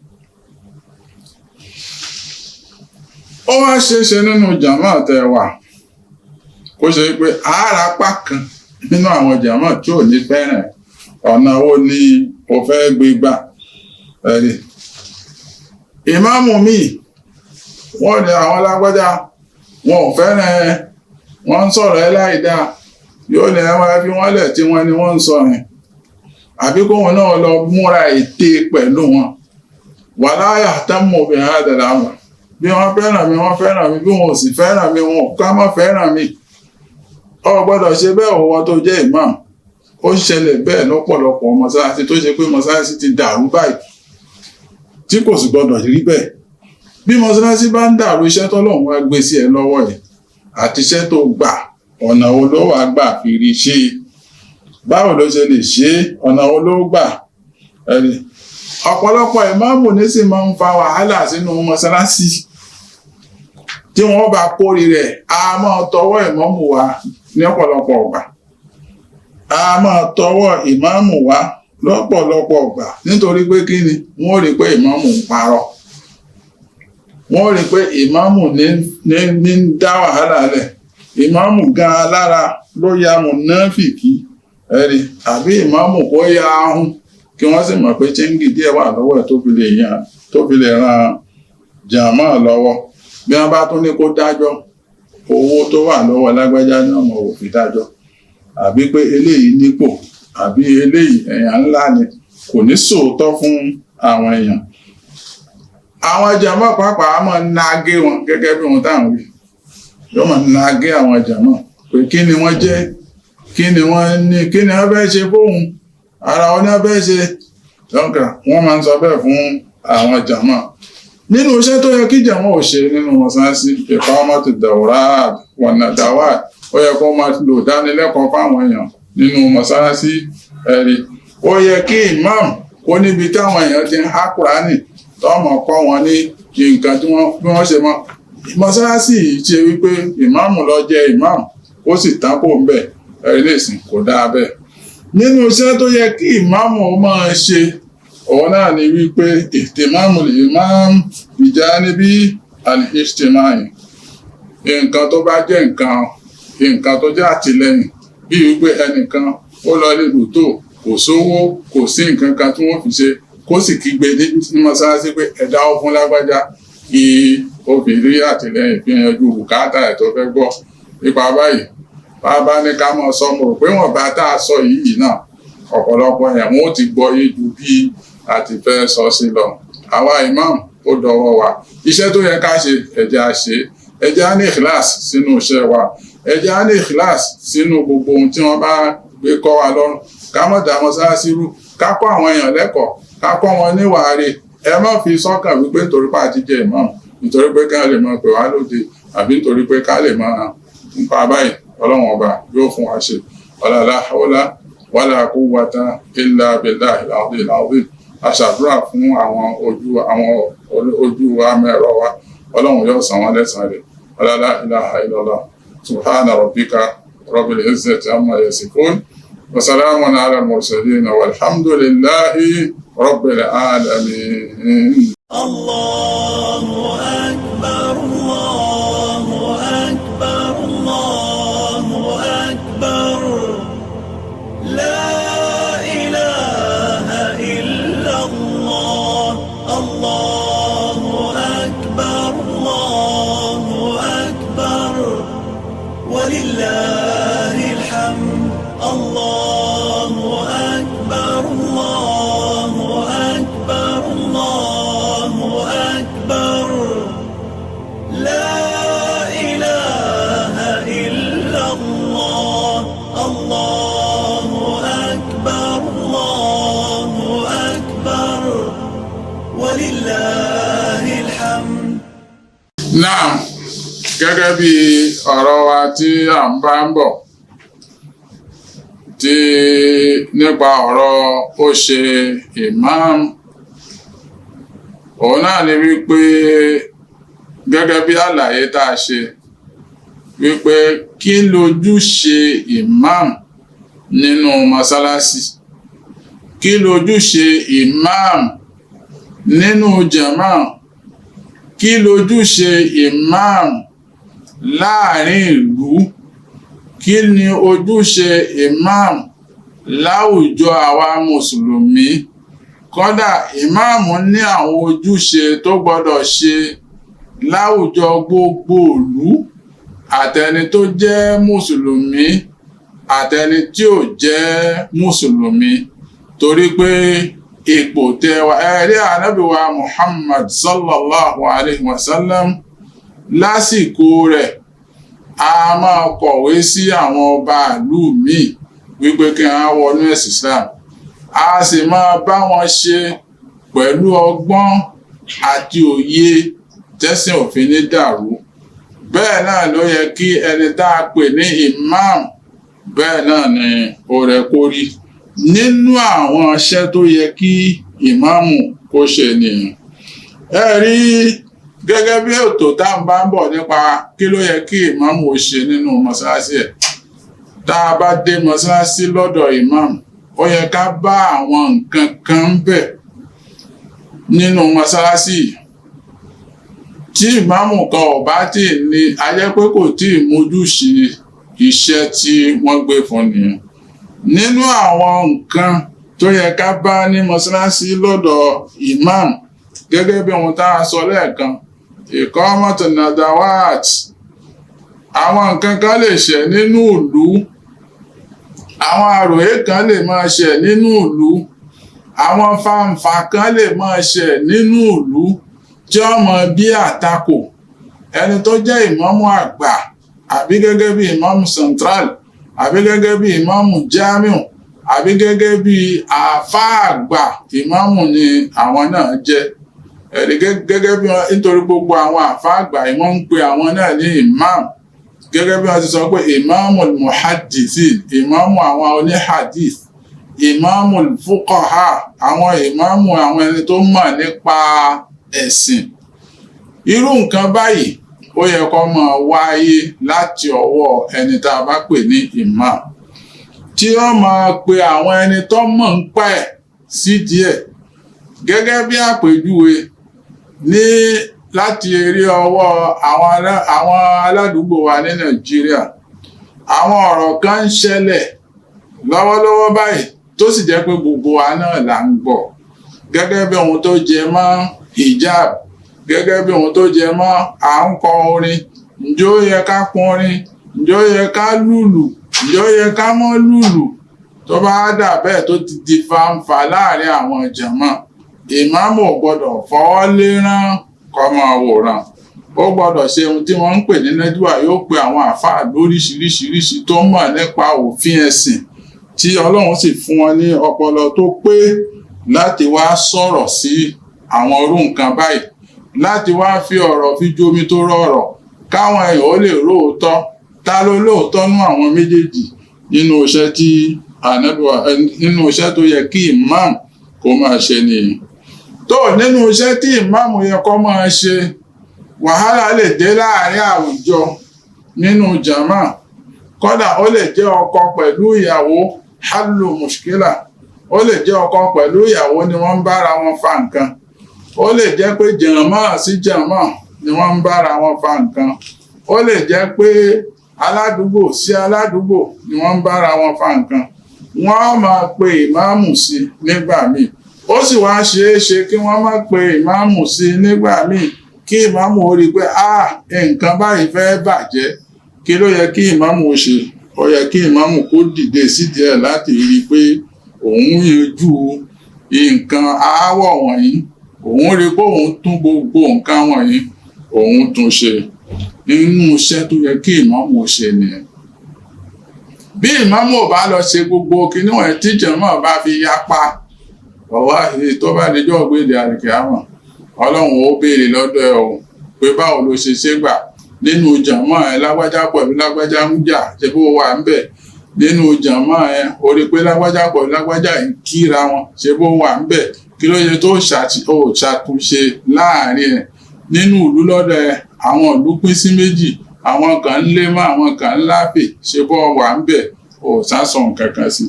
Ó wá ṣeéṣe nínú jàmá tẹ́ wà kó ṣe pé àárá apá kan nínú àwọn jàmá tí ò ní fẹ́ràn ọ̀nà wo ni o fẹ́ gbé gbà. Ẹ̀rí ìmáàmù míì wọ́n ní àwọn lágbájá wọn ò fẹ́ràn ẹ, wọ́n ń sọ̀rọ̀ ẹ láì dáa, yóò ní ẹ máa fi wọ́n lẹ̀ tí wọ́n ní wọ́n ń sọ yẹn, àbí kóhun náà lọ múra ète pẹ̀lú wọn. wala yahtammu bi hadha al-amr, bí wọ́n fẹ́ràn mi wọ́n fẹ́ràn mi, bí wọn ò sì fẹ́ràn mi wọn ká má fẹ́ràn mi. Ọ gbọ́dọ̀ ṣe bẹ́ẹ̀ òwò tó jẹ́ imam. Ó ṣẹlẹ̀ bẹ́ẹ̀ lọ́pọ̀lọpọ̀ mọ́sálásí tó ṣe pé mọ́sálásí ti dàrú báyìí tí kò sì gbọ́dọ̀ rí bẹ́ẹ̀. Bí mọ́sálásí bá ń dàrú, iṣẹ́ tọ́lọ́run wá gbé sí ẹ lọ́wọ́ yìí àti iṣẹ́ tó gbà, ọ̀nà wo ló wà gbà fi rí ṣe, báwo ló ṣe lè ṣe, ọ̀nà wo ló gbà. Ọ̀pọ̀lọpọ̀ ìmáàmù ní sì máa ń fa wàhálà sínú mọ́sálásí. Tí wọ́n bá kórè rẹ̀, a máa tọwọ́ ìmáàmù wá ní ọ̀pọ̀lọpọ̀ ọgbà. A máa tọwọ́ ìmáàmù wá lọ́pọ̀lọpọ̀ ọgbà nítorí pé kí ni? Wọ́n rí pé ìmáàmù ń parọ́. Wọ́n rí pé ìmáàmù ní dá wàhálà lẹ̀. Ìmáàmù gan lára ló ya mùnáfìkí ẹ̀rí, àbí ìmáàmù kó ya ahun kí wọ́n sì mọ̀ pé chíńgì díẹ̀ wà lọ́wọ́ ẹ̀ tó fi lè ran jàmá lọ́wọ́. Bí wọ́n bá tún ní kó dájọ́, owó tó wà lọ́wọ́ lágbájá ní ọmọ òfin dájọ́, àbí pé eléyìí nípò, àbí eléyìí èèyàn ńlá ni, kò ní sòótọ́ fún àwọn èèyàn. Àwọn jàmá pàápàá máa ń nagé wọn gẹ́gẹ́ bí wọn táwọn wí. Yóò máa nagé àwọn jàmá pé kí ni wọ́n jẹ́, kí ni wọ́n ní, kí ni wọ́n fẹ́ ṣe fóun, ara wọn ní wọ́n fẹ́ ṣe. Lọ́nkà wọ́n máa ń sọ bẹ́ẹ̀ fún àwọn jàmá. Nínú iṣẹ́ tó yẹ kí jàmá ò ṣe nínú mọ́sálásí, iqamatu dawrat wa nadawat, ó yẹ kó máa lò dánilẹ́kọ̀ọ́ fáwọn èèyàn nínú mọ́sálásí ẹ̀rí. Ó yẹ kí imam kó níbi táwọn èèyàn ti ń há Kùránì tó mọ̀ kọ́ wọn ní nǹkan tí wọ́n ṣe mọ́. Mọ́sálásí yìí ṣe wípé ìmáàmù ló jẹ́ ìmáàmù ó sì tán kò ń bẹ̀, ẹ̀rí lè sìn kò dáa bẹ́ẹ̀. Nínú iṣẹ́ tó yẹ kí ìmáàmù máa ṣe, òun náà ni wípé ihtimamul imam bi janibi al-ijtimai. Nǹkan tó bá jẹ́ nǹkan tó jẹ́ àtìlẹ́yìn, bí wípé ẹnìkan ó lọ lè lùtò, kò sówó, kò sí nǹkan kan tí wọ́n fi ṣe, kó sì kígbe ní mọ́sálásí pé ẹ̀dá ó fún lágbájá kí ó fi rí àtìlẹ́yìn fi yanjú bùkátà ẹ̀ tó fẹ́ gbọ́. Nípa báyìí, bàbá ní ká mọ̀ sọ, mo rò pé wọ́n bá tá a sọ yìí náà ọ̀pọ̀lọpọ̀ yẹn wọ́n ó ti gbọ́ yé ju bí a ti fẹ́ sọ sí lọ. Àwa imam ó dọwọ́ wa. Iṣẹ́ tó yẹ ká ṣe, ẹ jẹ́ á ṣe. Ẹ jẹ́ á ní ikhlas sínú iṣẹ́ wa. Ẹ jẹ́ á ní ikhlas sínú gbogbo ohun tí wọ́n bá gbé kọ́ wa lọ́rùn. Ká má dá mọ́sálásí rú. Ká kọ́ àwọn èèyàn lẹ́kọ̀ọ́. Ká kọ́ wọn níwàá rẹ̀. Ẹ má fi sọ́kàn wípé nítorí pé àti jẹ́ imam, nítorí pé ká lè máa pè wá lóde, àbí nítorí pé ká lè máa ń pa báyìí. Ọlọ́run ọba yóò fún wa ṣe. Wala hawla wala quwwata illa billahi al-aliyyil azim. Aṣàdúrà fún àwọn ojú amẹ́rọ wa. Ọlọ́run yóò san wọ́n lẹ́san rẹ̀. La ilaha illallah. Subhana rabbika rabbil izzati amma yasifun. Wa salamun ala al-mursalin walhamdulillahi rabbil alamin. Allahu akbar, Allahu akbar, Allahu akbar. La ilaha illa Allah. Allahu akbar, Allahu akbar. Walillahil hamd. Allahu akbar, Allahu akbar, Allahu akbar. La ilaha illa Allah. Allahu akbar, Allahu akbar. Walillahil hamd. Naam, gẹ́gẹ́ bí ọ̀rọ̀ wa tí à ń bá ń bọ̀, tí nípa ọ̀rọ̀ ó ṣe imam, òun náà ni wípé gẹ́gẹ́ bí àlàyé tá a ṣe wípé kí lójúṣe imam nínú mọ́sálásí, kí lójúṣe imam nínú jàmá, kí lójúṣe imam láàrin ìlú, kí ni ojúṣe imam láwùjọ àwa mùsùlùmí. Kódà ìmáàmù ní àwọn ojúṣe tó gbọ́dọ̀ ṣe láwùjọ gbogbo ìlú, àtẹni tó jẹ́ mùsùlùmí àtẹni tí ò jẹ́ mùsùlùmí, torí pé ipò tẹwà ẹ̀rí ànábì wa Muhammad sallallahu alaihi wasallam lásìkò rẹ̀ a máa kọ̀wé sí àwọn ọba ìlú míì wípé kí wọ́n wọnú ẹ̀sìn Islam, a sì máa bá wọn ṣe pẹ̀lú ọgbọ́n àti òye tẹ́sìn òfin ní dàrú. Bẹ́ẹ̀ náà ló yẹ kí ẹni tá a pè ní imam, bẹ́ẹ̀ náà ni ó rẹ kó rí. Nínú àwọn iṣẹ́ tó yẹ kí ìmáàmù kó ṣe nìyẹn. Ẹ rí gẹ́gẹ́ bí ètò tá à ń bá ń bọ̀ nípa kí ló yẹ kí ìmáàmù ó ṣe nínú mọ́sálásí ẹ̀. Tá a bá dé mọ́sálásí lọ́dọ̀ ìmáàmù, ó yẹ ká bá àwọn nǹkan kan bẹ̀ nínú mọ́sálásí. Tí ìmáàmù kan ò bá tí ì ní, a jẹ́ pé kò tí ì mójúṣe iṣẹ́ tí wọ́n gbé fún nìyẹn. Nínú àwọn nǹkan tó yẹ ká bá ní mọ́sálásí lọ́dọ̀ ìmáàmù, gẹ́gẹ́ bí ohun tá a sọ lẹ́ẹ̀kan, ìkọ́mọ̀tò nadawat, àwọn nǹkan kan lè ṣẹ̀ nínú ìlú, àwọn àròyé kan lè máa ṣẹ̀ nínú ìlú, àwọn fàǹfà kan lè máa ṣẹ̀ nínú ìlú tí ó mọ bí àtakò ẹni tó jẹ́ ìmáàmù àgbà, àbí gẹ́gẹ́ bí ìmáàmù central, àbí gẹ́gẹ́ bí ìmáàmù jamiu, àbí gẹ́gẹ́ bí àáfàá àgbà ìmáàmù ni àwọn náà jẹ́. Ẹ̀rí gẹ́gẹ́ bí wọn, nítorí gbogbo àwọn àáfàá àgbà yìí wọ́n ń pe àwọn náà ní ìmáàmù, gẹ́gẹ́ bí wọ́n ti sọ pé ìmáàmù muhadithin, ìmáàmù àwọn oníhadith, ìmáàmù fuqaha, àwọn ìmáàmù àwọn ẹni tó mọ̀ nípa ẹ̀sìn. Irú nǹkan báyìí ó yẹ kó máa wáyé láti ọwọ́ ẹni tá a bá pè ní imam, tí ó máa pe àwọn ẹni tó mọ̀ ń pa ẹ̀ sí díẹ̀. Gẹ́gẹ́ bí àpèjúwe ní láti eré ọwọ́ àwọn aládùúgbò wa ní Nàìjíríà, àwọn ọ̀rọ̀ kan ń ṣẹlẹ̀ lọ́wọ́lọ́wọ́ báyìí tó sì jẹ́ pé gbogbo wa náà là ń gbọ́, gẹ́gẹ́ bí ohun tó jẹ mọ́ hijab, gẹ́gẹ́ bí ohun tó jẹ mọ́ à ń kọ orin, ǹjẹ́ ó yẹ ká kọrin, ǹjẹ́ ó yẹ ká lùlù, ǹjẹ́ ó yẹ ká mọ́ lùlù. Tó bá dà bẹ́ẹ̀ tó ti di fàǹfà láàrin àwọn jàmáà, ìmáàmù ò gbọ́dọ̀ fọwọ́ lérán kó máa wòran. Ó gbọ́dọ̀ ṣe ohun tí wọ́n ń pè ní nẹ́dúwà, yóò pe àwọn àfáà lóríṣiríṣiríṣi tó mọ̀ nípa òfin ẹ̀sìn, tí Ọlọ́run sì fún wọn ní ọpọlọ tó pé láti wá sọ̀rọ̀ sí àwọn irú nǹkan báyìí, láti wá fi ọ̀rọ̀ fi jómi tó rọrọ̀, káwọn èèyàn ó lè róòótọ́ ta ló lóòótọ́ nú àwọn méjèèjì nínú iṣẹ́ tó yẹ kí imam kó máa ṣe nìyí. Tó nínú iṣẹ́ tí imam yẹ kó máa ṣe, wàhálà lè dé láàrin àwùjọ nínú jàmáà. Kódà ó lè jẹ́ ọkọ pẹ̀lú ìyàwó, hallu mushkila, ó lè jẹ́ ọkọ pẹ̀lú ìyàwó ni wọ́n ń bára wọn fa nǹkan, ó lè jẹ́ pé jàmáà sí jàmáà ni wọ́n ń bára wọn fa nǹkan, ó lè jẹ́ pé aládùúgbò sí aládùúgbò ni wọ́n ń bára wọn fa nǹkan. Wọ́n máa pe ìmáàmù sí nígbà míì, ó sì wá ṣeé ṣe kí wọ́n má pe ìmáàmù sí nígbà míì, kí ìmáàmù ó rí pé nǹkan báyìí fẹ́ bàjẹ́. Kí ló yẹ kí ìmáàmù ó ṣe? Ó yẹ kí ìmáàmù kó dìde sídìí ẹ̀ láti rí i pé òun yanjú nǹkan aáwọ̀ wọ̀nyí, òun rí i pé òun tún gbogbo nǹkan wọ̀nyí òun tún ṣe. Nínú iṣẹ́ tó yẹ kí ìmáàmù ó ṣe nìyẹn. Bí ìmáàmù ò bá lọ ṣe gbogbo kinní wọ̀nyí tí jàmáà bá fi yapa, wàláhì tó bá dijọ́ ògbéde àlìkìyámọ̀, Ọlọ́run ó béèrè lọ́dọ̀ ẹ̀ o pé báwo ló ṣe ṣe gbà. Nínú jàmáà ẹ lágbájá pẹ̀lú lágbájá ń jà, ṣe bó wà ń bẹ̀. Nínú jàmáà ẹ ó rí pé lágbájá pẹ̀lú lágbájá ń kíra wọn, ṣe bó wà ń bẹ̀. Kí ló yẹ tó ṣàtúnṣe láàrin ẹ̀. Nínú ìlú lọ́dọ̀ ẹ, àwọn ìlú pín sí méjì, àwọn kan ń lé mọ́, àwọn kan ń lápè, ṣe bó wà ń bẹ̀, ò sásọ̀ nǹkankan sí.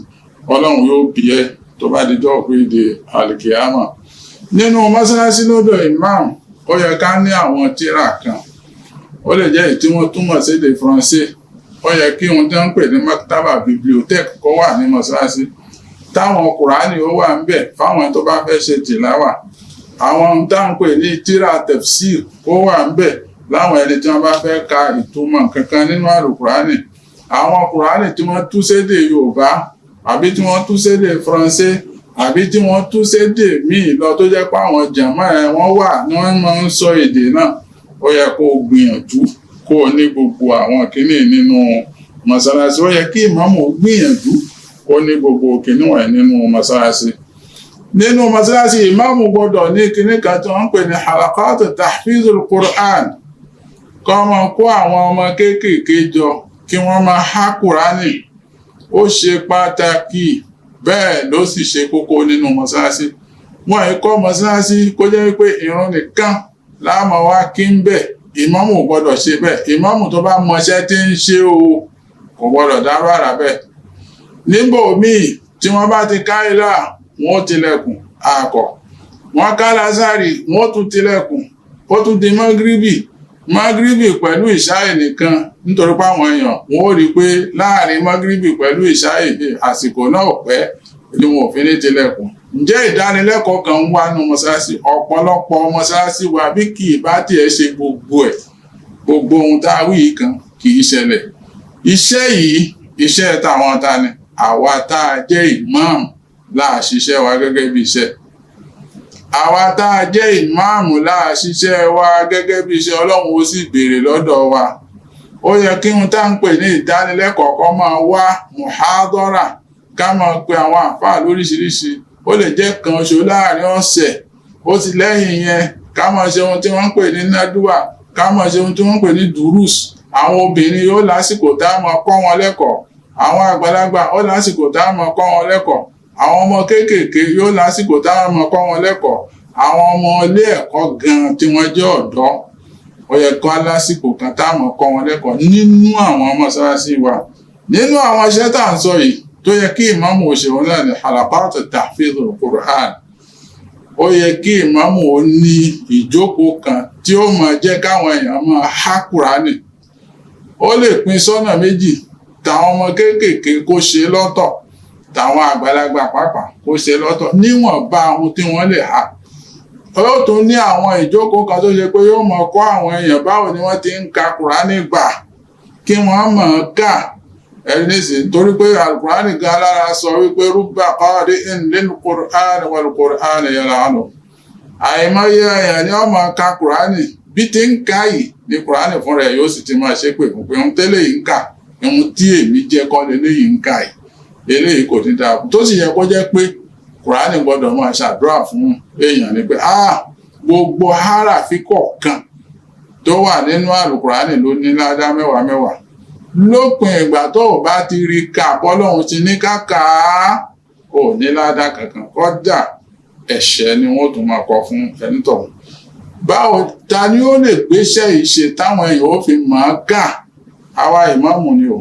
Ọlọ́run yóò bí ẹ tó bá dijọ́ ògbéde àlìkìyámọ̀. Nínú mọ́sálásí lọ́dọ̀ imam, ó yẹ ká ní àwọn tírà kan, ó lè jẹ́ èyí tí wọ́n túmọ̀ sí èdè Faransé, ó yẹ kí wọ́n tí wọ́n ń pè ní maktaba bibliothèque kó wà ní mọ́sálásí, táwọn Kùránì ó wà ń bẹ̀ fáwọn tó bá fẹ́ ṣe tìláwà, àwọn tá ń pè ní tírà tafsir kó wà ń bẹ̀ láwọn ẹni tí wọ́n bá fẹ́ ka ìtumọ̀ kankan nínú àlùkùránì. Àwọn kùránì tí wọ́n tú sédè Yorùbá àbí tí wọ́n tú sédè Faransé àbí tí wọ́n tú sédè míì lọ tó jẹ́ pé àwọn jàmá ẹ̀ wọ́n wà ní wọ́n máa ń sọ èdè náà, ó yẹ kó gbìyànjú kó o ní gbogbo àwọn kìíní nínú mọ́sálásí. Ó yẹ kí ìmáàmù gbìyànjú kó ní gbogbo kìíní wọ̀nyí nínú mọ́sálásí. Nínú mọ́sálásí ìmáàmù gbọ́dọ̀ ní kìíní kan tí wọ́n ń pè ní halaqat tahfizul Qur'an, kọ́ máa kó àwọn ọmọ kéékèèké jọ kí wọ́n máa há Kùránì. Ó ṣe pàtàkì bẹ́ẹ̀ ló sì ṣe kókó nínú mọ́sálásí. Wọ́n yìí kọ́ mọ́sálásí kó jẹ́ wípé ìrun nìkan láàmú wá kí ń bẹ̀. Ìmáàmù gbọ́dọ̀ ṣe bẹ́ẹ̀. Ìmáàmù tó bá mọṣẹ́ tí ń ṣe o kò gbọ́dọ̀ dárú àrà bẹ́ẹ̀. Níbo míì tí wọ́n bá ti ká ìlà wọ́n tilẹ̀kùn àkọ́. Wọ́n ká lásàrì wọ́n tún tilẹ̀kùn. Ó tún di mágíríbì pẹ̀lú ìṣáì nìkan, nítorí pé àwọn èèyàn wọ́n ó rí pé láàrin mágíríbì pẹ̀lú ìṣáì àsìkò náà pẹ́ ni wọn ò fi ní tilẹ̀kùn. Ǹjẹ́ ìdánilẹ́kọ̀ọ́ kan ń wá nínú mọ́sálásí? Ọ̀pọ̀lọpọ̀ mọ́sálásí wa bí kì í bá tiẹ̀ ṣe gbogbo ẹ̀, gbogbo ohun tá a wí yìí kan kì í ṣẹlẹ̀. Iṣẹ́ yìí iṣẹ́ táwọn ta ni àwa tá a jẹ́ ìmáàmù láà ṣiṣẹ́ wa gẹ́gẹ́ bí iṣẹ́. Àwa tá a jẹ́ ìmáàmù láà ṣiṣẹ́ wa gẹ́gẹ́ bí iṣẹ́, Ọlọ́run ó sì béèrè lọ́dọ̀ wa. Ó yẹ kí n tá ń pè ní ìdánilẹ́kọ̀ọ́ kan máa wá muhadara, ká máa pe àwọn àfáà lóríṣiríṣi. Ó lè jẹ́ kan ṣo láàrin ọ̀sẹ̀. Ó ti lẹ́yìn yẹn ká máa ṣe ohun tí wọ́n ń pè ní nádùá, ká máa ṣe ohun tí wọ́n ń pè ní dùrús. Àwọn obìnrin yóò lásìkò tá a máa kọ́ wọn lẹ́kọ̀ọ́. Àwọn àgbàlagbà ó lásìkò tá a máa kọ́ wọn lẹ́kọ̀ọ́. Àwọn ọmọ kéékèèké yóò lásìkò tá a máa kọ́ wọn lẹ́kọ̀ọ́. Àwọn ọmọ ilé ẹ̀kọ́ gan tí wọ́n jẹ́ ọ̀dọ́, ó yẹ kó lásìkò kan tá a máa kọ́ wọn lẹ́kọ̀ọ́ nínú àwọn mọ́sálásí wa. Nínú àwọn iṣẹ́ tá à ń sọ yìí tó yẹ kí ìmáàmù òṣèlú náà ní halaqat tahfizul Qur'an. Ó yẹ kí ìmáàmù ó ní ìjókòó kan tí ó máa jẹ́ káwọn èèyàn máa há Kùránì. Ó lè pín sọ́nà méjì, táwọn ọmọ kéékèèké kó ṣe lọ́tọ̀, táwọn àgbàlagbà pàápàá kó ṣe lọ́tọ̀ níwọ̀nba ohun tí wọ́n lè há. Ó tún ní àwọn ìjókòó kan tó ṣe pé yóò máa kọ́ àwọn èèyàn báwo ni wọ́n ti ń ka Kùránì gbà kí wọ́n mọ̀ ọ́n kà. Ẹni sì torí pé Al-Qur'ani gan lára sọ wípé rubba qari'in lil Qur'ani wal Qur'ani yal'anu. Àìmọye èèyàn ni wọ́n máa ka Kùránì bí ti ń ká yìí ní Kùránì fún rẹ̀ yóò sì ti máa ṣépè fún pé ohun tẹ́lẹ̀ yìí ń kà, ohun tí èmi jẹ́ kọ́ leléyìí ń kà yìí, eléyìí kò ní dáa. Tó sì yẹ kó jẹ́ pé Kùránì gbọ́dọ̀ máa ṣàdúrà fún èèyàn ni pé gbogbo háràfí kọ̀ọ̀kan tó wà nínú Al-Qur'ani ló ní ládá 10 lópin ìgbà tó o bá ti rí ká bọ́lọ́hun ti ní káka ò ní ládá kankan, kódà ẹ̀ṣẹ̀ ni wọ́n tún máa kọ fún ẹni tọ̀hún. Báwo ta ni ó lè gbéṣẹ́ ìṣe táwọn èèyàn ó fi máa kà? Àwa ìmáàmù ni o.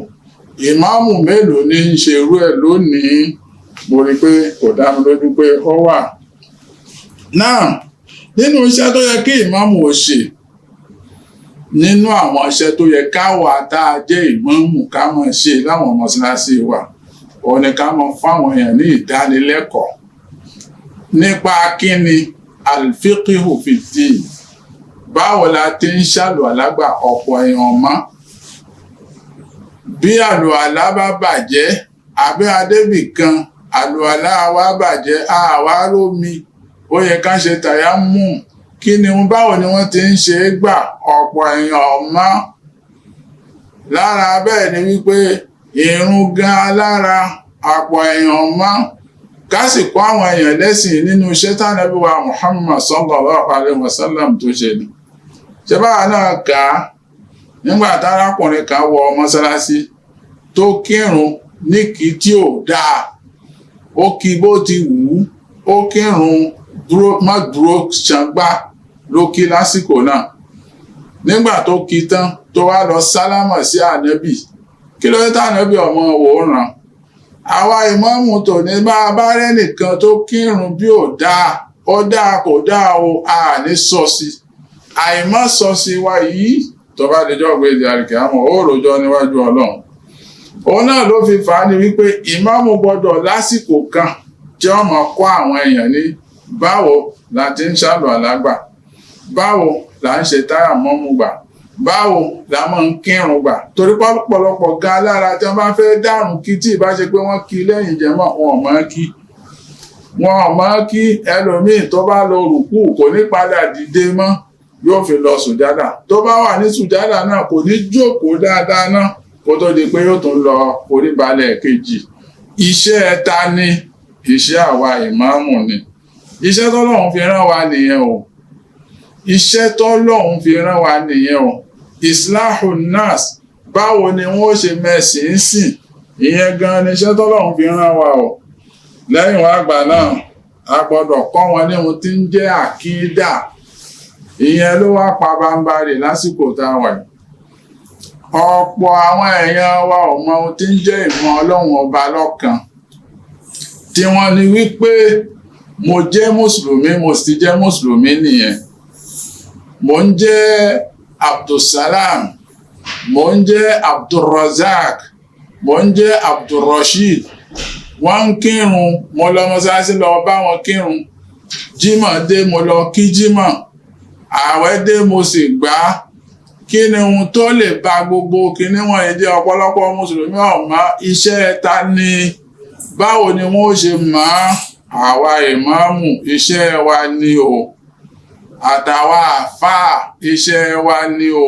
Ìmáàmù mélòó ní ń ṣe irú ẹ̀ lónìí? Mo rí pé kò dá mi lójú pé ó wà. Náà nínú iṣẹ́ tó yẹ kí ìmáàmù ó ṣe, nínú àwọn iṣẹ́ tó yẹ káwa tá a jẹ́ ìmáàmù ká máa ṣe láwọn mọ́sálásí wa, òun ni ká máa fáwọn èèyàn ní ìdánilẹ́kọ̀ọ́ nípa kíni al-fiqhu fid-din. Báwo la ti ń ṣàlùwàlá gbà? Ọ̀pọ̀ èèyàn mọ̀. Bí àlùwàlá bá bàjẹ́ àbí adébì kan àlùwàlá wa bàjẹ́ àwa rómi, ó yẹ ká ṣe tayammum. Kí ni báwo ni wọ́n ti ń ṣe é gbà? Ọ̀pọ̀ èèyàn mọ̀. Lára bẹ́ẹ̀ ni wípé ìrun gan lára ọ̀pọ̀ èèyàn mọ̀. Ká sì kọ́ àwọn èèyàn lẹ́sìn nínú iṣẹ́ t'Ànábì wa Muhammad sallallahu alaihi wasallam tó ṣe ni. Ṣé báwa náà kà á nígbà tárákùnrin kan wọ mọ́sálásí tó kírun ní kí tí ò dáa, ó kí bó ti wù ú, ó kírun má dúró ṣàngbá ló kí lásìkò náà. Nígbà tó kí tán tó wá lọ sálámà sí Ànábì, kí ló dé t'Ànábì ọmọ òóràn? Àwa ìmáàmù tòní bá a bá rẹ́nìkan tó kírun bí ò dáa, ó dáa kò dáa o, a ní sọ sí. Àìmọ́ sọ sí wa yìí tó bá dẹjọ́ gbé ìdí àríkìámọ̀ ó rojọ́ níwájú Ọlọ́run. Òun náà ló fi fà á ní wípé ìmáàmù gbọ́dọ̀ lásìkò kan tí wọ́n máa kọ́ àwọn èèyàn ní báwo la ti ń ṣàlùwàlá gbà, báwo la ń ṣe táyàmọ́mù gbà, báwo la máa ń kírun gbà. Torí pọ̀lọpọ̀ gan lára tí wọ́n bá fẹ́ dárun kí tí ìbá ṣe pé wọ́n kí lẹ́yìn jẹmọ́ wọn ò mọ̀ kí. Wọn ò mọ̀ kí ẹlòmíì tó bá lọ rùkú kò ní padà dìde mọ́, yóò fi lọ sùjádà. Tó bá wà ní sùjádà náà kò ní jókòó dáadáa náà kó tó di pé yóò tún lọ foríbalẹ̀ kejì. Iṣẹ́ ta ni? Iṣẹ́ àwa ìmáàmù ni. Iṣẹ́ tọ́lọ́run fi rán wa nìyẹn o. Iṣẹ́ tọ́lọ́run fi rán wa nìyẹn o. Islahun nas, báwo ni wọ́n ṣe mẹ́sìn sìn, ìyẹn gan ni iṣẹ́ tọ́lọ́run fi rán wa o. Lẹ́yìn wá àgbà náà a gbọ́dọ̀ kọ́ wọn ní ohun tí ń jẹ́ àkídà. Ìyẹn ló wá pa bámbárì lásìkò tá a wà yìí. Ọ̀pọ̀ àwọn èèyàn wa ò mọ ohun tí ń jẹ́ ìmọ̀ Ọlọ́run ọba lọ́kan, tí wọ́n ní wípé mo jẹ́ mùsùlùmí mo sì jẹ́ mùsùlùmí nìyẹn. Mo ń jẹ́ Abdulsalam, mo ń jẹ́ Abdulrazak, mo ń jẹ́ Abdulrasheed. Wọ́n ń kírun, mo lọ mọ́sálásí lọ bá wọn kírun. Jímọ̀ dé mo lọ kí jímọ̀. Ààwẹ̀ dé mo sì gbà. Kí ni ohun tó lè ba gbogbo kíní wọ̀nyí jẹ́? Ọ̀pọ̀lọpọ̀ mùsùlùmí ọ̀mọ́ iṣẹ́ ta ni? Báwo ni wọ́n ṣe mọ̀? Àwa ìmáàmù iṣẹ́ wa ni o. Àtàwa àfáà iṣẹ́ wa ni o.